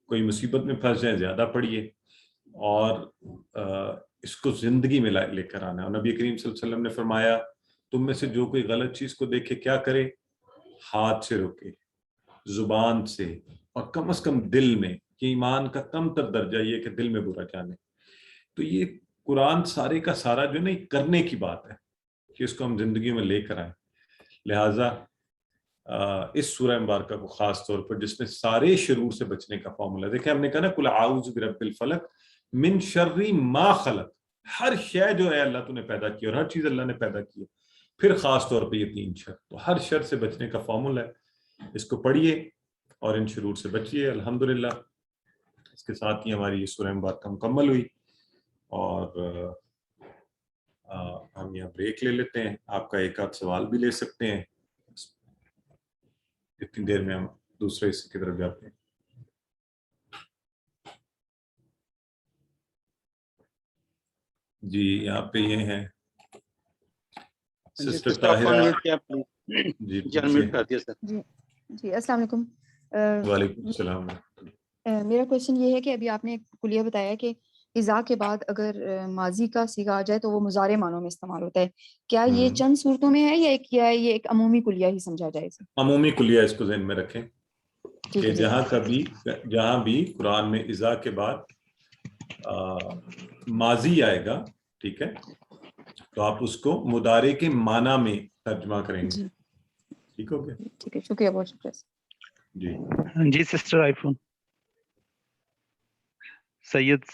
کوئی مصیبت میں پھنس جائیں زیادہ پڑھیے, اور اس کو زندگی میں لے کر آنا ہے. اور نبی کریم صلی اللہ علیہ وسلم نے فرمایا, تم میں سے جو کوئی غلط چیز کو دیکھے کیا کرے, ہاتھ سے روکے, زبان سے, اور کم از کم دل میں. کہ ایمان کا کم تر درجہ یہ کہ دل میں برا جانے. تو یہ قرآن سارے کا سارا جو نہیں کرنے کی بات ہے کہ اس کو ہم زندگی میں لے کر آئیں. لہٰذا اس سورہ مبارکہ کو خاص طور پر, جس میں سارے شرور سے بچنے کا فارمولا, دیکھیں ہم نے کہا نا قل اعوذ برب الفلق من شر ما خلق. ہر شے جو ہے اللہ تو نے پیدا کی, اور ہر چیز اللہ نے پیدا کی ہے. پھر خاص طور پہ یہ 3 شر, تو ہر شر سے بچنے کا فارمولا ہے. اس کو پڑھیے اور ان شرور سے بچیے. الحمدللہ اس کے ساتھ ہی ہماری یہ سورہ مبارکہ مکمل ہوئی, اور ہم یہاں بریک لے لیتے ہیں. آپ کا ایک آدھ سوال بھی لے سکتے ہیں, اتنی دیر میں ہم دوسرے حصے کی طرف جاتے ہیں. جی یہاں پہ یہ ہیں سسٹر طاہرہ. جی جی السلام علیکم. وعلیکم السلام. میرا کوشچن یہ ہے کہ ابھی آپ نے کلیہ بتایا کہ اذا کے بعد اگر ماضی کا صیغہ آ جائے تو وہ مضارع معنوں میں استعمال ہوتا ہے. کیا یہ چند صورتوں میں ہے, یا یہ ایک عمومی کلیہ ہی سمجھا جائے اسے؟ عمومی کلیہ اس کو ذہن میں رکھیں کہ جہاں بھی قرآن میں اذا کے بعد ماضی آئے گا, ٹھیک ہے, تو آپ اس کو مضارع کے معنی میں ترجمہ کریں گے. ٹھیک ہو گیا؟ ٹھیک ہے, شکریہ, بہت شکریہ. جی سسٹر آئی فون سید.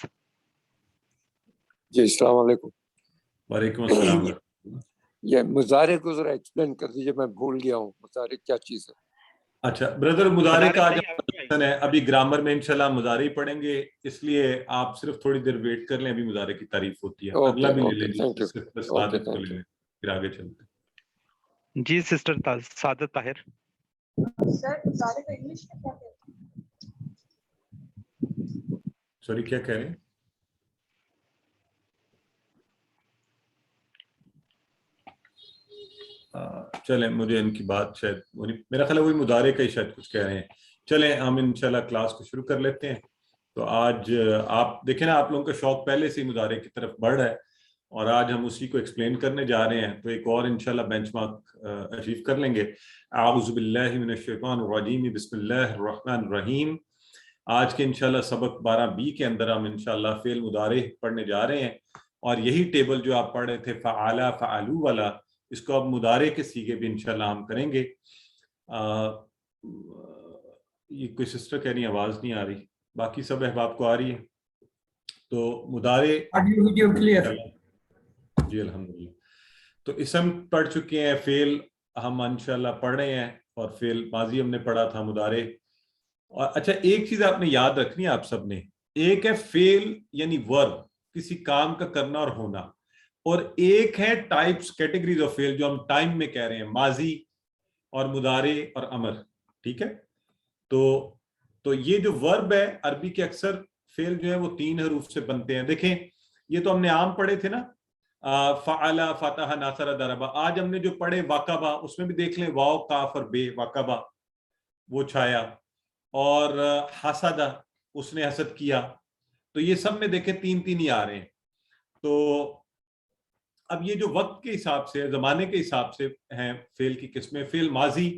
جی السلام علیکم. وعلیکم السلام. یہ مضارع کو ذرا ایکسپلین کر دیجیے, میں بھول گیا ہوں مضارع کیا چیز ہے. اچھا بردر, مضارع کا آج ہے, ابھی گرامر میں انشاءاللہ مضارع پڑھیں گے, اس لیے آپ صرف تھوڑی دیر ویٹ کر لیں, ابھی مضارع کی تعریف ہوتی ہے. اگلا بھی لے لیں, پھر آگے چلتے ہیں. جی سسٹر سعادت طاہر. سوری کیا کہہ رہے ہیں؟ چلیں, مجھے ان کی بات شاید میرا خیال ہے وہی مضارع کا ہی شاید کچھ کہہ رہے ہیں. چلیں ہم انشاءاللہ کلاس کو شروع کر لیتے ہیں. تو آج آپ دیکھیں نا, آپ لوگوں کا شوق پہلے سے ہی مضارع کی طرف بڑھ رہا ہے, اور آج ہم اسی کو ایکسپلین کرنے جا رہے ہیں. تو ایک اور انشاءاللہ بینچ مارک اچیو کر لیں گے. اعوذ باللہ من الشیطان الرجیم, بسم اللہ الرحمن الرحیم. آج کے انشاءاللہ سبق 12B کے اندر ہم انشاءاللہ فعل مضارع پڑھنے جا رہے ہیں, اور یہی ٹیبل جو آپ پڑھ رہے تھے فعال فعلو والا, اس کو اب مضارع کے صیغے بھی انشاءاللہ ہم کریں گے. یہ کوئی سسٹر کہہ رہی آواز نہیں آ رہی, باقی سب احباب کو آ رہی ہے. تو مضارع جی الحمدللہ. تو اسم پڑھ چکے ہیں, فعل ہم انشاءاللہ پڑھ رہے ہیں, اور فعل ماضی ہم نے پڑھا تھا, مضارع. اور اچھا ایک چیز آپ نے یاد رکھنی ہے آپ سب نے, ایک ہے فعل یعنی ورب, کسی کام کا کرنا اور ہونا, اور ایک ہے ٹائپس کیٹیگریز آف فعل جو ہم ٹائم میں کہہ رہے ہیں, ماضی اور مضارع اور امر. ٹھیک ہے, تو یہ جو ورب ہے عربی کے اکثر فعل جو ہے وہ 3 حروف سے بنتے ہیں. دیکھیں یہ تو ہم نے عام پڑھے تھے نا, فعل, فتح, ناصر, ضرب. آج ہم نے جو پڑھے واقبہ, اس میں بھی دیکھ لیں واو کاف اور بے, واقبہ وہ چھایا, اور حسد اس نے حسد کیا. تو یہ سب میں دیکھیں 3 ہی آ رہے ہیں. تو اب یہ جو وقت کے حساب سے, زمانے کے حساب سے ہیں فعل کی قسمیں. فعل ماضی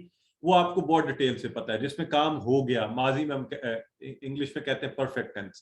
وہ آپ کو بہت ڈیٹیل سے پتہ ہے, جس میں کام ہو گیا. ماضی میں ہم انگلش میں کہتے ہیں پرفیکٹ ٹینس.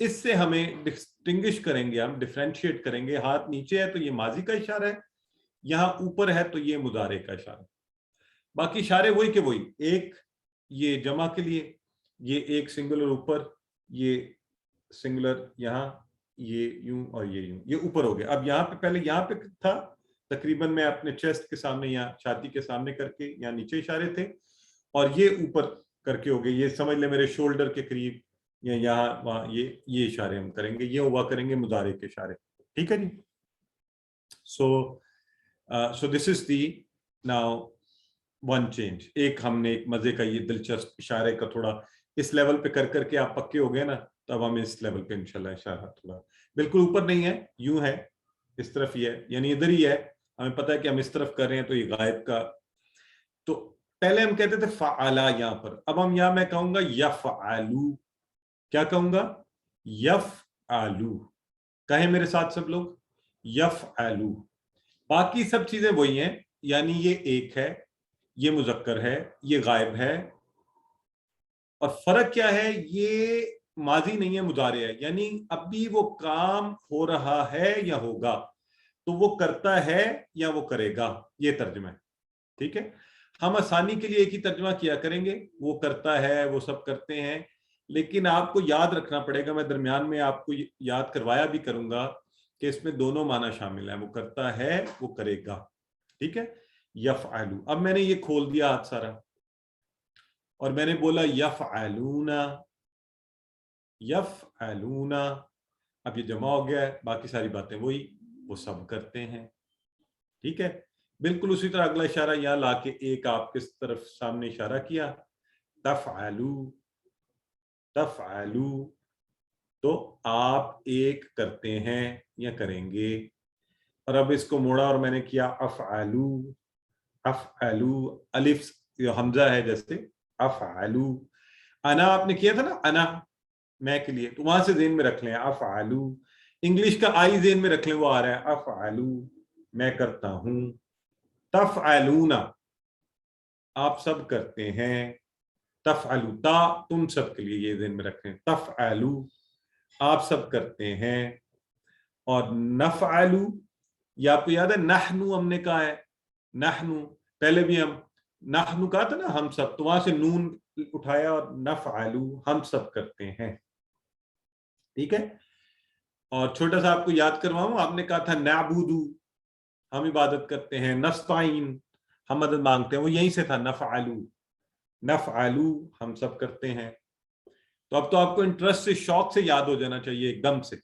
اس سے ہمیں ڈسٹنگش کریں گے, ہم ڈیفرینشیٹ کریں گے. ہاتھ نیچے ہے تو یہ ماضی کا اشارہ ہے, یہاں اوپر ہے تو یہ مضارع کا اشارہ. باقی اشارے وہی کہ وہی, ایک یہ جمع کے لیے, یہ ایک سنگولر اوپر, یہ سنگولر یہاں, یہ یوں اور یہ یوں, یہ اوپر ہو گیا. اب یہاں پہ پہلے یہاں پہ تھا تقریباً میں اپنے چیسٹ کے سامنے یا چھاتی کے سامنے کر کے یہاں نیچے اشارے تھے, اور یہ اوپر کر کے ہو گئے, یہ سمجھ لیں میرے شولڈر کے قریب یا یہاں وہاں, یہ اشارے ہم کریں گے, یہ ہوا کریں گے مضارع کے اشارے. ٹھیک ہے جی. سو دس از دی ناؤ ون چینج. ایک ہم نے ایک مزے کا یہ دلچسپ اشارے کا تھوڑا اس لیول پہ کر کے آپ پکے ہو گئے نا, تو اب ہم اس لیول پہ انشاءاللہ اشارہ تھوڑا بالکل اوپر نہیں ہے, یوں ہے, اس طرف ہی ہے, یعنی ادھر ہی ہے, ہمیں پتہ ہے کہ ہم اس طرف کر رہے ہیں تو یہ غائب کا. تو پہلے ہم کہتے تھے فعلا یہاں پر, اب ہم یہاں میں کہوں گا یفعلو. کیا کہوں گا؟ یفعلو. کہیں میرے ساتھ سب لوگ, یفعلو. باقی سب چیزیں وہی ہیں, یعنی یہ ایک ہے, یہ مذکر ہے, یہ غائب ہے, اور فرق کیا ہے, یہ ماضی نہیں ہے مضارع ہے, یعنی ابھی وہ کام ہو رہا ہے یا ہوگا, تو وہ کرتا ہے یا وہ کرے گا, یہ ترجمہ ہے. ٹھیک ہے, ہم آسانی کے لیے ایک ہی ترجمہ کیا کریں گے, وہ کرتا ہے, وہ سب کرتے ہیں, لیکن آپ کو یاد رکھنا پڑے گا, میں درمیان میں آپ کو یاد کروایا بھی کروں گا کہ اس میں دونوں معنی شامل ہیں, وہ کرتا ہے, وہ کرے گا. ٹھیک ہے, یفعلو. اب میں نے یہ کھول دیا ہاتھ سارا اور میں نے بولا یفعلون, یفعلون. اب یہ جمع ہو گیا ہے, باقی ساری باتیں وہی, وہ سب کرتے ہیں. ٹھیک ہے, بالکل اسی طرح اگلا اشارہ یہاں لا کے ایک آپ کس طرف سامنے اشارہ کیا, تفعلو, تفعلو, تو آپ ایک کرتے ہیں یا کریں گے. اور اب اس کو موڑا اور میں نے کیا افعلو, افعلو, الف جو حمزہ ہے جیسے افعلو. انا آپ نے کیا تھا نا, انا میں کے لیے, تو وہاں سے ذہن میں رکھ لیں افعلو. انگلش کا آئی ذہن میں رکھ لیں, وہ آ رہا ہے افعلو, میں کرتا ہوں. تفعلون, آپ سب کرتے ہیں. تفعلو, تا تم سب کے لیے, یہ ذہن میں رکھیں. تفعلو, آپ سب کرتے ہیں. اور نفعلو, یہ آپ کو یاد ہے نحنو ہم نے کہا ہے, نحنو پہلے بھی ہم نحنو کہا تھا نا, ہم سب, تو وہاں سے نون اٹھایا اور نفعلو, ہم سب کرتے ہیں. ٹھیک ہے, اور چھوٹا سا آپ کو یاد کرواؤں, آپ نے کہا تھا نعبدو, ہم عبادت کرتے ہیں. نستعین, ہم مدد مانگتے ہیں, وہ یہیں سے تھا نفعلو, نفعلو, ہم سب کرتے ہیں. تو اب تو آپ کو انٹرسٹ سے, شوق سے یاد ہو جانا چاہیے ایک دم سے.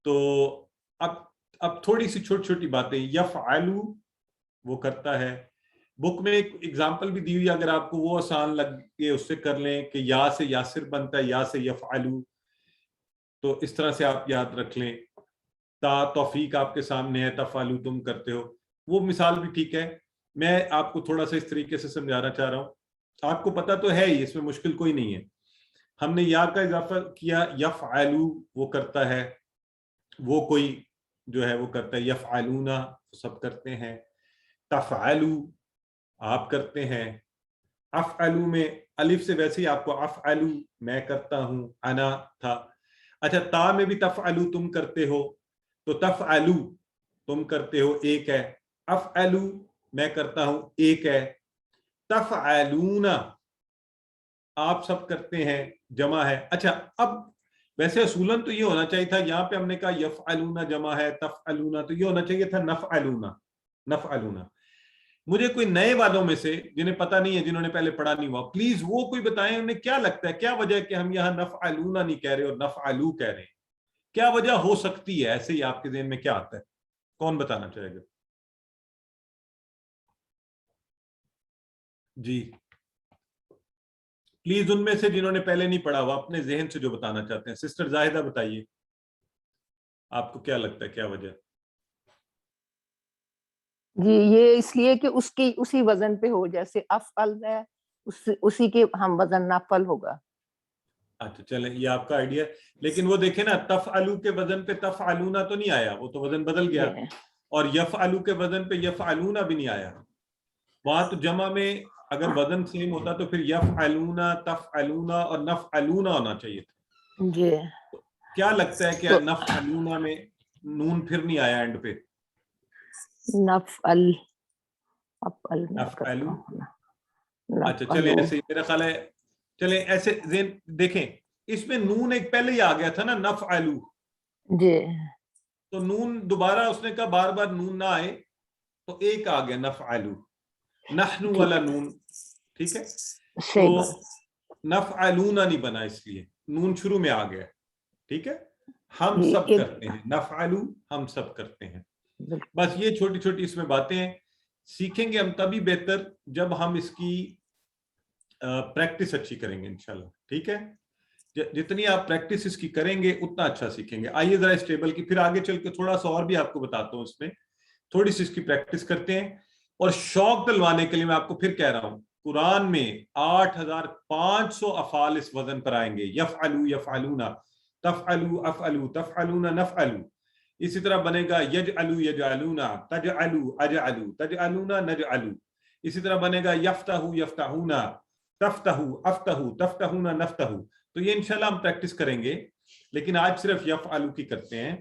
تو اب تھوڑی سی چھوٹی چھوٹی باتیں, یفعلو وہ کرتا ہے. بک میں ایک ایگزامپل بھی دی ہوئی, اگر آپ کو وہ آسان لگے اس سے کر لیں کہ یا سے یاسر بنتا ہے, یا سے یفعلو, تو اس طرح سے آپ یاد رکھ لیں. تا توفیق آپ کے سامنے ہے, تفعلو تم کرتے ہو, وہ مثال بھی ٹھیک ہے. میں آپ کو تھوڑا سا اس طریقے سے سمجھانا چاہ رہا ہوں, آپ کو پتا تو ہے ہی, اس میں مشکل کوئی نہیں ہے. ہم نے یا کا اضافہ کیا, یفعلو وہ کرتا ہے, وہ کوئی جو ہے وہ کرتا ہے. یفعلون سب کرتے ہیں. تفعلو آپ کرتے ہیں. افعلو میں الف سے ویسے ہی آپ کو افعلو میں کرتا ہوں, انا تھا. اچھا, تا میں بھی تفعلو تم کرتے ہو, تو تفعلو تم کرتے ہو ایک ہے, افعلو میں کرتا ہوں ایک ہے. تفعلون آپ سب کرتے ہیں جمع ہے. اچھا, اب ویسے اصولاً تو یہ ہونا چاہیے تھا, یہاں پہ ہم نے کہا یفعلون جمع ہے, تفعلون, تو یہ ہونا چاہیے تھا نفعلون, نفعلون. مجھے کوئی نئے والوں میں سے جنہیں پتہ نہیں ہے, جنہوں نے پہلے پڑھا نہیں ہوا, پلیز وہ کوئی بتائیں انہیں کیا لگتا ہے, کیا وجہ ہے کہ ہم یہاں نفعلون نہیں کہہ رہے اور نفعلو کہہ رہے ہیں. کیا وجہ ہو سکتی ہے, ایسے ہی آپ کے ذہن میں کیا آتا ہے, کون بتانا چاہے گا؟ جی پلیز ان میں سے جنہوں نے پہلے نہیں پڑھا ہوا, اپنے ذہن سے جو بتانا چاہتے ہیں. سسٹر زاہدہ بتائیے, آپ کو کیا لگتا ہے کیا وجہ؟ جی یہ اس لیے کہ اس کی اسی وزن پہ ہو, جیسے افعل ہے اسی کے ہم وزن نفل ہوگا. اچھا چلیں, یہ آپ کا آئیڈیا. لیکن وہ دیکھیں نا, تفعلو کے وزن پہ تفعلون تو نہیں آیا, وہ تو وزن بدل گیا. اور یفعلو کے وزن پہ یفعلون بھی نہیں آیا. وہاں تو جمع میں اگر وزن سیم ہوتا تو پھر یفعلون, تفعلون اور نفعلون ہونا چاہیے تھا. جی کیا لگتا ہے کہ نفعلونا میں نون پھر نہیں آیا اینڈ پہ؟ نفعل افعل نفعلو. اچھا چلیں ایسے میرا خیال ہے، چلیں ایسے ذہن دیکھیں، اس میں نون ایک پہلے ہی آ گیا تھا نا نفعلو جی، تو نون دوبارہ اس نے کہا بار بار نون نہ آئے تو ایک آ گیا نفعلو، نحنو والا نون، ٹھیک ہے، تو نفعلونا نہیں بنا اس لیے نون شروع میں آ گیا، ٹھیک ہے، ہم سب کرتے ہیں، نفعلو ہم سب کرتے ہیں. بس یہ چھوٹی چھوٹی اس میں باتیں ہیں، سیکھیں گے ہم تبھی بہتر جب ہم اس کی پریکٹس اچھی کریں گے انشاءاللہ، ٹھیک ہے، جتنی آپ پریکٹس اس کی کریں گے اتنا اچھا سیکھیں گے. آئیے ذرا اس ٹیبل کی پھر آگے چل کے تھوڑا سا اور بھی آپ کو بتاتا ہوں، اس میں تھوڑی سی اس کی پریکٹس کرتے ہیں. اور شوق دلوانے کے لیے میں آپ کو پھر کہہ رہا ہوں، قرآن میں 8500 افعال اس وزن پر آئیں گے، یفعلو یفعلونا، تفعلو افعلو، تفعلونا نفعلو. اسی طرح بنے گا یجعلو یجعلونا، تجعلو اجعلو، تجعلونا نجعلو. اسی طرح بنے گا یفتحو یفتحونا، تفتحو افتحو، تفتحونا نفتحو. تو یہ انشاءاللہ ہم پریکٹس کریں گے، لیکن آج صرف یفعلو کی کرتے ہیں.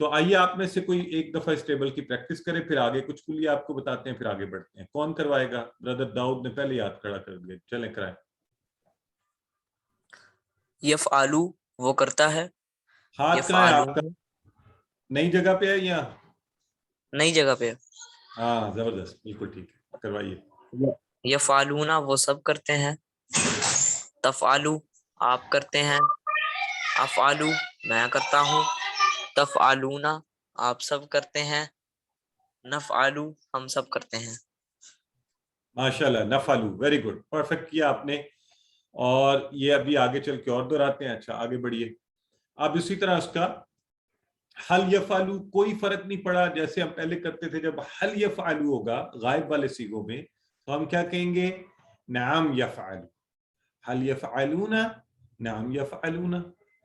تو آئیے آپ میں سے کوئی ایک دفعہ اس ٹیبل کی پریکٹس کرے، پھر آگے کچھ کلیہ آپ کو بتاتے ہیں، پھر آگے بڑھتے ہیں. کون کروائے گا؟ برادر داؤد نے پہلے ہاتھ کھڑا کر دیا، چلیں کرائیں. یفعلو وہ کرتا ہے، ہاتھ کہاں ہے آپ کا؟ نئی جگہ پہ ہے یا نئی جگہ پہ؟ ہاں زبردست، بالکل ٹھیک ہے، کروائیے. یفعلونا وہ سب کرتے ہیں، تفعلو آپ کرتے ہیں، افعلو میں کرتا ہوں، تفعلونا آپ سب کرتے ہیں، نفعلو ہم سب کرتے ہیں. ماشاءاللہ، نفعلو، ویری گڈ، پرفیکٹ کیا آپ نے. اور یہ ابھی آگے چل کے اور دہراتے ہیں. اچھا آگے بڑھیے. اب اسی طرح اس کا حل یفعلو کوئی فرق نہیں پڑا، جیسے ہم پہلے کرتے تھے. جب حل یفعلو ہوگا غائب والے صیغوں میں تو ہم کیا کہیں گے؟ نعم یفعلو. حل یفعلونا، نعم یفعلونا.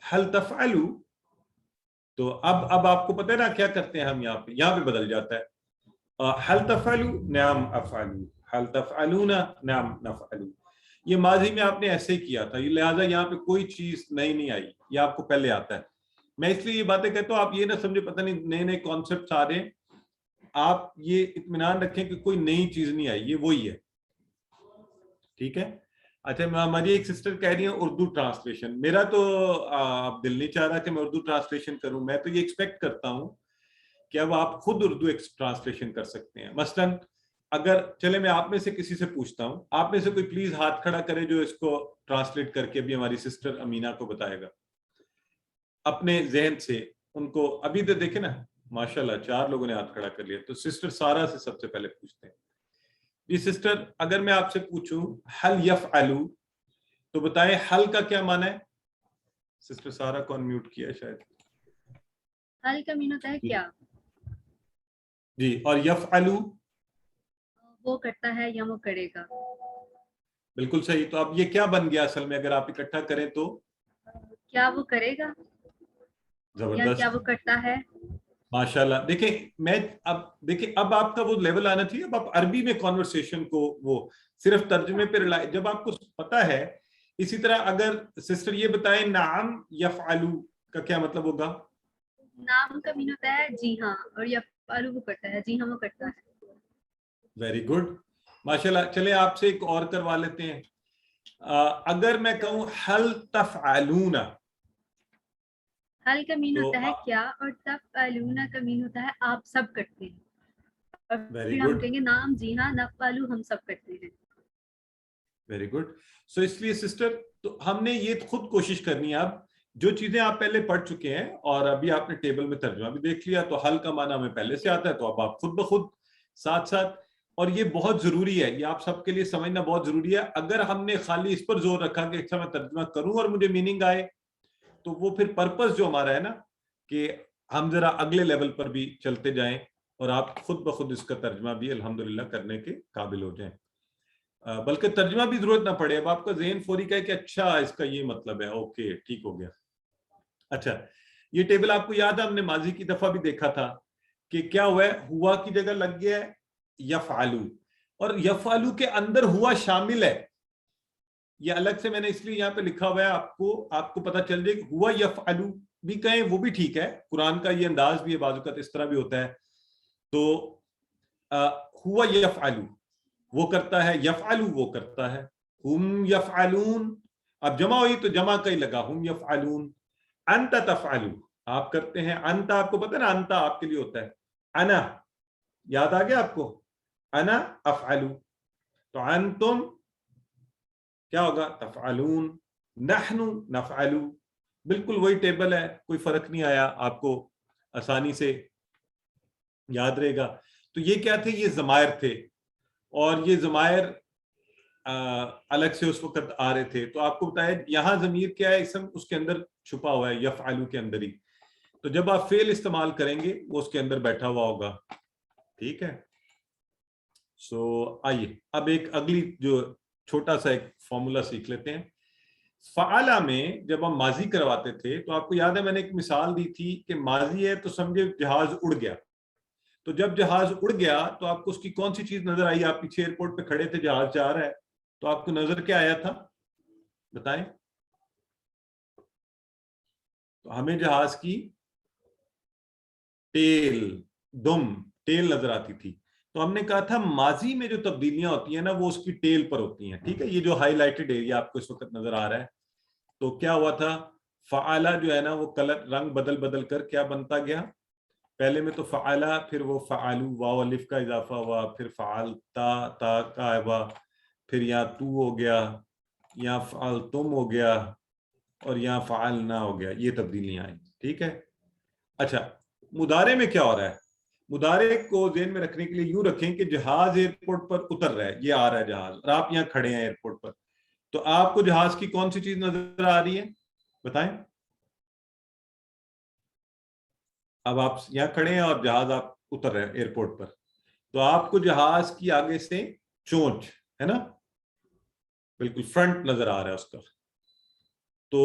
حل تفعلو، تو اب آپ کو پتہ ہے نا کیا کرتے ہیں ہم یہاں پہ بدل جاتا ہے. حل تفعلو نعم افعلو، حل تفعلونا نعم نفعلو. یہ ماضی میں آپ نے ایسے ہی کیا تھا، لہٰذا یہاں پہ کوئی چیز نئی نہیں آئی، یہ آپ کو پہلے آتا ہے. میں اس لیے یہ باتیں کہتا ہوں، آپ یہ نہ سمجھے پتہ نہیں نئے نئے کانسیپٹس آ رہے ہیں. آپ یہ اطمینان رکھیں کہ کوئی نئی چیز نہیں آئی، یہ وہی ہے، ٹھیک ہے. اچھا ہماری ایک سسٹر کہہ رہی ہیں اردو ٹرانسلیشن. میرا تو دل نہیں چاہ رہا کہ میں اردو ٹرانسلیشن کروں. میں تو یہ ایکسپیکٹ کرتا ہوں کہ اب آپ خود اردو ٹرانسلیشن کر سکتے ہیں. مثلا اگر چلے میں آپ میں سے کسی سے پوچھتا ہوں، آپ میں سے کوئی پلیز ہاتھ کھڑا کرے جو اس کو ٹرانسلیٹ کر کے بھی ہماری سسٹر امینا کو بتائے گا اپنے ذہن سے. ان کو ابھی تو دیکھیں نا ماشاءاللہ 4 لوگوں نے ہاتھ کھڑا کر لیا. تو سسٹر سارا سے سب سے پہلے پوچھتے ہیں. جی سسٹر، اگر میں آپ سے پوچھوں حل یفعلو تو بتائیں حل کا کیا معنی ہے؟ سسٹر سارا کو انمیوٹ کیا ہے شاید. حل کا معنی ہوتا ہے کیا. جی، اور یفعلو وہ کرتا ہے یا وہ کرے گا. بالکل صحیح. تو اب یہ کیا بن گیا اصل میں اگر آپ اکٹھا کریں تو؟ کیا وہ کرے گا، زبردست، کیا وہ کرتا ہے. ماشاءاللہ. دیکھیں اب آپ کا وہ لیول آنا چاہیے. اب آپ عربی میں کانورسیشن کو وہ صرف ترجمے پہ جب آپ کو پتا ہے. اسی طرح اگر سسٹر یہ بتائیں نعم یفعلو کا کیا مطلب ہوگا؟ نام کا معنی ہوتا ہے جی ہاں، اور یفعلو وہ کرتا ہے، جی ہاں وہ کرتا ہے. ویری گڈ، ماشاءاللہ. چلیں آپ سے ایک اور کروا لیتے ہیں. اگر میں کہوں حل تفعلون، حل کا معنی ہوتا ہے کیا، اور تفعلون کا معنی ہوتا ہے آپ سب کرتے ہیں. اور پھر ہم کہیں گے نام جی ہاں، نفعلو ہم سب کرتے ہیں. Very good. سو اس لیے سسٹر تو ہم نے یہ خود کوشش کرنی ہے. اب جو چیزیں آپ پہلے پڑھ چکے ہیں اور ابھی آپ نے ٹیبل میں ترجمہ بھی دیکھ لیا، تو حل کا معنی ہمیں پہلے سے آتا ہے. تو اب آپ خود بخود ساتھ ساتھ، اور یہ بہت ضروری ہے، یہ آپ سب کے لیے سمجھنا بہت ضروری ہے. اگر ہم نے خالی اس پر زور رکھا کہ اچھا میں ترجمہ کروں اور مجھے میننگ آئے، تو وہ پھر پرپس جو ہمارا ہے نا کہ ہم ذرا اگلے لیول پر بھی چلتے جائیں اور آپ خود بخود اس کا ترجمہ بھی الحمدللہ کرنے کے قابل ہو جائیں، بلکہ ترجمہ بھی ضرورت نہ پڑے. اب آپ کا ذہن فوری کا ہے کہ اچھا اس کا یہ مطلب ہے، اوکے ٹھیک ہو گیا. اچھا یہ ٹیبل آپ کو یاد ہے ہم نے ماضی کی دفعہ بھی دیکھا تھا کہ کیا ہوا ہے، ہوا کی جگہ لگ گیا ہے یفعلو، اور یفعلو کے اندر ہوا شامل ہے. یہ الگ سے میں نے اس لیے یہاں پہ لکھا ہوا ہے آپ کو پتہ چل جائے کہ ہوا یفعلو بھی کہیں وہ بھی ٹھیک ہے, قرآن کا یہ انداز بھی ہے, بعض اوقات اس طرح بھی ہوتا ہے. تو ہوا یفعلو وہ کرتا ہے, یفعلو وہ کرتا ہے, ہم یفعلون اب جمع ہوئی تو جمع کا ہی لگا, ہم یفعلون. انت تفعلو آپ کرتے ہیں, انت آپ کو پتہ نا انت آپ کے لیے ہوتا ہے, انا یاد آ گیا آپ کو, انا افعلو. تو انتم کیا ہوگا, تفعلون. نحن نفعلو, بالکل وہی ٹیبل ہے, کوئی فرق نہیں آیا, آپ کو آسانی سے یاد رہے گا. تو یہ کیا تھے, یہ ضمائر تھے, اور یہ ضمائر الگ سے اس وقت آ رہے تھے. تو آپ کو بتایا یہاں ضمیر کیا ہے, اسم اس کے اندر چھپا ہوا ہے, یفعلو کے اندر ہی. تو جب آپ فعل استعمال کریں گے وہ اس کے اندر بیٹھا ہوا ہوگا. ٹھیک ہے, سو آئیے اب ایک اگلی جو چھوٹا سا ایک فارمولا سیکھ لیتے ہیں. فعلا میں جب ہم ماضی کرواتے تھے تو آپ کو یاد ہے میں نے ایک مثال دی تھی کہ ماضی ہے تو سمجھے جہاز اڑ گیا. تو جب جہاز اڑ گیا تو آپ کو اس کی کون سی چیز نظر آئی, آپ پیچھے ایئرپورٹ پہ کھڑے تھے, جہاز جا رہا ہے, تو آپ کو نظر کیا آیا تھا بتائیں. تو ہمیں جہاز کی ٹیل, دم ٹیل نظر آتی تھی. تو ہم نے کہا تھا ماضی میں جو تبدیلیاں ہوتی ہیں نا وہ اس کی ٹیل پر ہوتی ہیں. ٹھیک ہے, یہ جو ہائی لائٹڈ ایریا آپ کو اس وقت نظر آ رہا ہے, تو کیا ہوا تھا, فعلا جو ہے نا وہ کلر رنگ بدل بدل کر کیا بنتا گیا. پہلے میں تو فعلا, پھر وہ فعلو, واو الف کا اضافہ ہوا, پھر فعلتا تا کا ہوا, پھر یہاں تو ہو گیا, یہاں فعلتم ہو گیا, اور یہاں فعلنا ہو گیا. یہ تبدیلیاں آئیں. ٹھیک ہے. اچھا مضارع میں کیا ہو رہا ہے, مضارع کو ذہن میں رکھنے کے لیے یوں رکھیں کہ جہاز ایئرپورٹ پر اتر رہا ہے, یہ آ رہا ہے جہاز, اور آپ یہاں کھڑے ہیں ایئرپورٹ پر. تو آپ کو جہاز کی کون سی چیز نظر آ رہی ہے بتائیں. اب آپ یہاں کھڑے ہیں اور جہاز آپ اتر رہے ہیں ایئرپورٹ پر, تو آپ کو جہاز کی آگے سے چونچ ہے نا, بالکل فرنٹ نظر آ رہا ہے اس کا. تو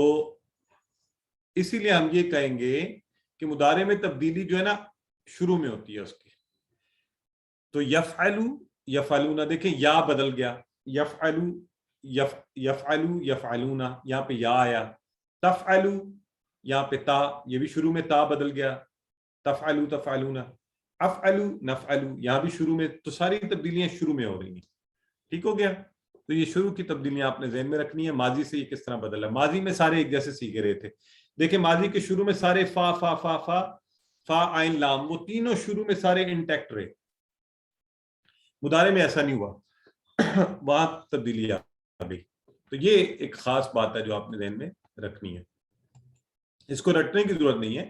اسی لیے ہم یہ کہیں گے کہ مضارع میں تبدیلی جو ہے نا شروع میں ہوتی ہے اس کی. تو یفعلو یفعلون, دیکھیں یا بدل گیا, یفعلو یفعلو یفعلون, یہاں پہ یا آیا. تفعلو یہاں پہ تا, یہ بھی شروع میں تا بدل گیا, تفعلو تفعلون. افعلو نفعلو, یہاں بھی شروع میں. تو ساری تبدیلیاں شروع میں ہو رہی ہیں. ٹھیک ہو گیا. تو یہ شروع کی تبدیلیاں آپ نے ذہن میں رکھنی ہے. ماضی سے یہ کس طرح بدلا, ماضی میں سارے ایک جیسے سیکھ رہے تھے. دیکھیں ماضی کے شروع میں سارے فا فا فا فا فا عین لام, وہ تینوں شروع میں سارے انٹیکٹ رہے. مضارع میں ایسا نہیں ہوا, وہاں تبدیلی آ گئی. تو یہ ایک خاص بات ہے جو آپ نے ذہن میں رکھنی ہے. اس کو رٹنے کی ضرورت نہیں ہے,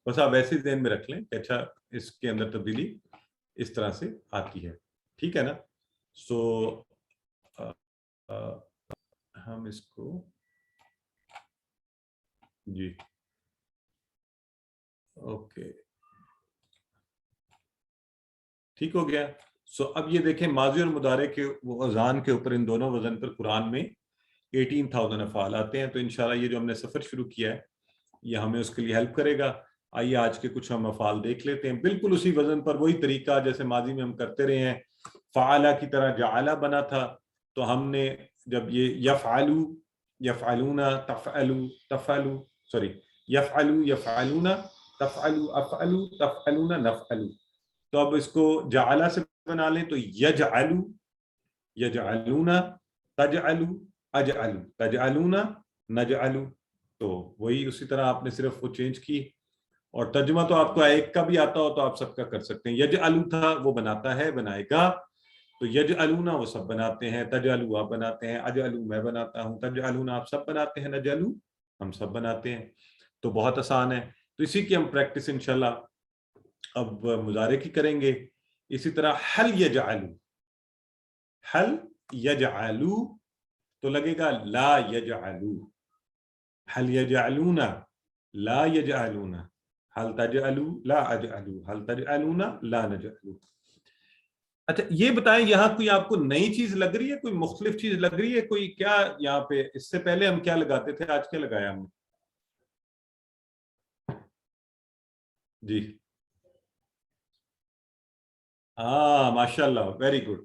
بس آپ ایسے ذہن میں رکھ لیں کہ اچھا اس کے اندر تبدیلی اس طرح سے آتی ہے. ٹھیک ہے نا. سو ہم اس کو جی اوکے ٹھیک ہو گیا. سو اب یہ دیکھیں ماضی اور مضارع کے وزن کے اوپر ان دونوں وزن پر قرآن میں 18,000 افعال آتے ہیں. تو انشاءاللہ یہ جو ہم نے سفر شروع کیا ہے یہ ہمیں اس کے لیے ہیلپ کرے گا. آئیے آج کے کچھ ہم افعال دیکھ لیتے ہیں, بالکل اسی وزن پر, وہی طریقہ جیسے ماضی میں ہم کرتے رہے ہیں. فعلا کی طرح جعلا بنا تھا, تو ہم نے جب یہ یفعلو یفعلون تفعلو تفعلو یفعلو یفعلون تفعلو افعلو تفعلون نفعلو. تو اب اس کو جعلا سے بنا لیں تو یجعلو یجعلون تجعلو اجعلو تجعلون نجعلو. تو وہی اسی طرح آپ نے صرف وہ چینج کی, اور ترجمہ تو آپ کو ایک کا بھی آتا ہو تو آپ سب کا کر سکتے ہیں. یجعلو تھا وہ بناتا ہے, بنائے گا. تو یجعلون وہ سب بناتے ہیں, تجعلو آپ بناتے ہیں, اجعلو میں بناتا ہوں, تجعلون آپ سب بناتے ہیں, نجعلو ہم سب بناتے ہیں. تو بہت آسان ہے. تو اسی کی ہم پریکٹس انشاءاللہ اب مضارع کی کریں گے. اسی طرح حل یجعلو تو لگے گا لا یجعلو, حل یجعلون لا یجعلون, حل تجعلو لا اجعلو, حل تجعلون لا نجعلو. اچھا یہ بتائیں یہاں کوئی آپ کو نئی چیز لگ رہی ہے, کوئی مختلف چیز لگ رہی ہے, کوئی کیا یہاں پہ اس سے پہلے ہم کیا لگاتے تھے, آج کیا لگایا ہم نے جی. ہاں ماشاء اللہ, ویری گڈ,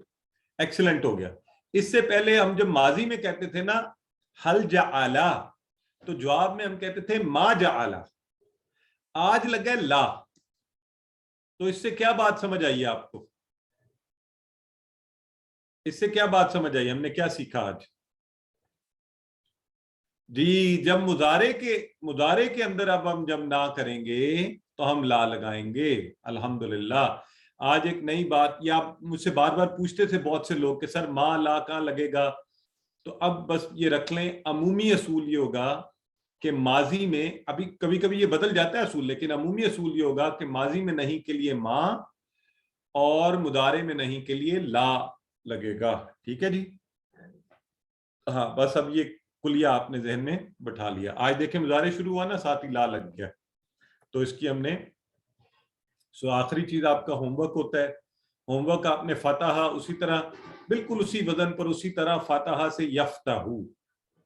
ایکسلنٹ ہو گیا. اس سے پہلے ہم جب ماضی میں کہتے تھے نا حل جعلا, تو جواب میں ہم کہتے تھے ما جعلا. آج لگا ہے لا، تو اس سے کیا بات سمجھ آئی ہے آپ کو؟ اس سے کیا بات سمجھ آئی؟ ہم نے کیا سیکھا آج؟ جی جب مضارع کے اندر اب ہم جب نہ کریں گے تو ہم لا لگائیں گے. الحمدللہ آج ایک نئی بات، یہ آپ مجھ سے بار بار پوچھتے تھے بہت سے لوگ کہ سر ما لا کہاں لگے گا، تو اب بس یہ رکھ لیں عمومی اصول یہ ہوگا کہ ماضی میں، ابھی کبھی کبھی یہ بدل جاتا ہے اصول، لیکن عمومی اصول یہ ہوگا کہ ماضی میں نہیں کے لیے ما اور مضارع میں نہیں کے لیے لا لگے گا. ٹھیک ہے جی؟ ہاں بس اب یہ کلیہ آپ نے ذہن میں بٹھا لیا. آج دیکھیں مضارع شروع ہوا نا، ساتھ ہی لا لگ گیا، تو اس کی ہم نے آخری چیز آپ کا ہوم ورک ہوتا ہے. ہوم ورک آپ نے فاتحہ اسی طرح بالکل اسی وزن پر اسی طرح فاتحہ سے یفتح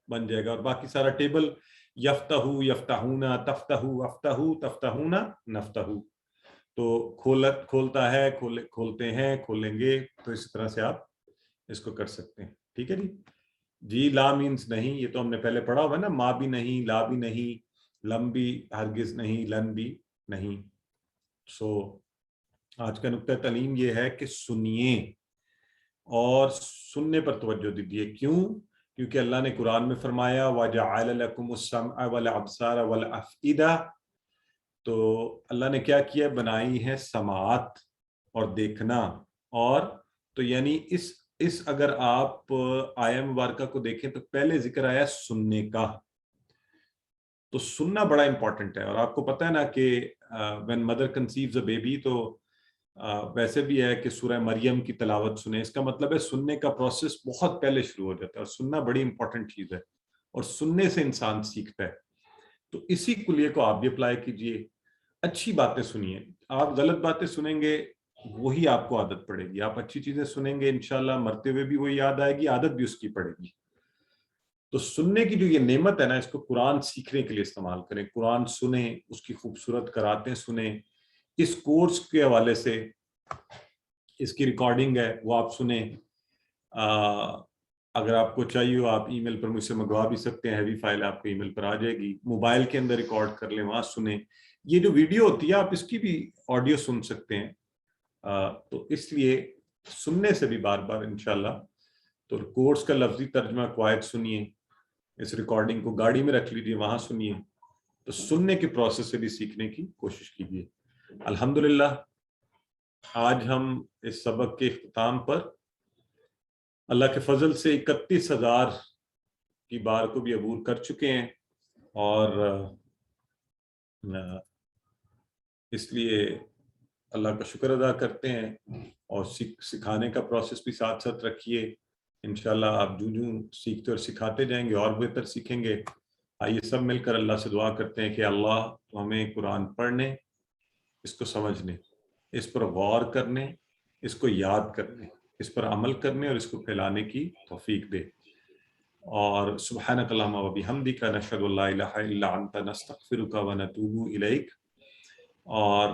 بن جائے گا، اور باقی سارا ٹیبل یفتح یفتحون تفتح افتح تفتحون نفتح، تو کھولتا ہے، کھولتے ہیں، کھولیں گے، تو اس طرح سے آپ اس کو کر سکتے ہیں. ٹھیک ہے جی؟ جی لا مینز نہیں، یہ تو ہم نے پہلے پڑھا ہوا ہے نا، ما بھی نہیں، لا بھی نہیں، لم بھی ہرگز نہیں، لن بھی نہیں. آج کا نقطہ تعلیم یہ ہے کہ سنیے اور سننے پر توجہ دیجیے. کیوں؟ کیونکہ اللہ نے قرآن میں فرمایا وَجَعَلَ لَكُمُ السَّمْعَ وَالْأَبْصَارَ وَالْأَفْئِدَةَ، تو اللہ نے کیا کیا؟ بنائی ہے سماعت اور دیکھنا. اور تو یعنی اس اگر آپ آیہ مبارکہ کو دیکھیں تو پہلے ذکر آیا سننے کا، تو سننا بڑا امپورٹنٹ ہے. اور آپ کو پتہ ہے نا کہ when mother conceives a baby، تو ویسے بھی ہے کہ سورہ مریم کی تلاوت سنیں، اس کا مطلب ہے سننے کا پروسیس بہت پہلے شروع ہو جاتا ہے، اور سننا بڑی امپورٹنٹ چیز ہے، اور سننے سے انسان سیکھتا ہے. تو اسی کلیے کو آپ بھی اپلائی کیجئے. اچھی باتیں سنیے. آپ غلط باتیں سنیں گے وہی آپ کو عادت پڑے گی. آپ اچھی چیزیں سنیں گے انشاءاللہ مرتے ہوئے بھی وہی یاد آئے گی، عادت بھی اس کی پڑے گی. تو سننے کی جو یہ نعمت ہے نا، اس کو قرآن سیکھنے کے لیے استعمال کریں. قرآن سنیں، اس کی خوبصورت قراتیں سنیں. اس کورس کے حوالے سے اس کی ریکارڈنگ ہے وہ آپ سنیں. اگر آپ کو چاہیے ہو آپ ای میل پر مجھ سے منگوا بھی سکتے ہیں، ہیوی فائل آپ کو ای میل پر آ جائے گی. موبائل کے اندر ریکارڈ کر لیں، وہاں سنیں. یہ جو ویڈیو ہوتی ہے آپ اس کی بھی آڈیو سن سکتے ہیں. تو اس لیے سننے سے بھی بار بار انشاءاللہ. تو کورس کا لفظی ترجمہ قواعد سنیے، اس ریکارڈنگ کو گاڑی میں رکھ لیجیے، وہاں سنیے. تو سننے کے پروسیس سے بھی سیکھنے کی کوشش کیجیے. الحمدللہ آج ہم اس سبق کے اختتام پر اللہ کے فضل سے 31,000 کی بار کو بھی عبور کر چکے ہیں، اور اس لیے اللہ کا شکر ادا کرتے ہیں. اور سکھانے کا پروسیس بھی ساتھ ساتھ رکھیے. انشاءاللہ آپ جو سیکھتے اور سکھاتے جائیں گے اور بہتر سیکھیں گے. آئیے سب مل کر اللہ سے دعا کرتے ہیں کہ اللہ تو ہمیں قرآن پڑھنے، اس کو سمجھنے، اس پر غور کرنے، اس کو یاد کرنے، اس پر عمل کرنے اور اس کو پھیلانے کی توفیق دے. اور سبحانک اللہم و بحمدک نشہد ان لا الہ الا انت نستغفرک و نتوب الیک. اور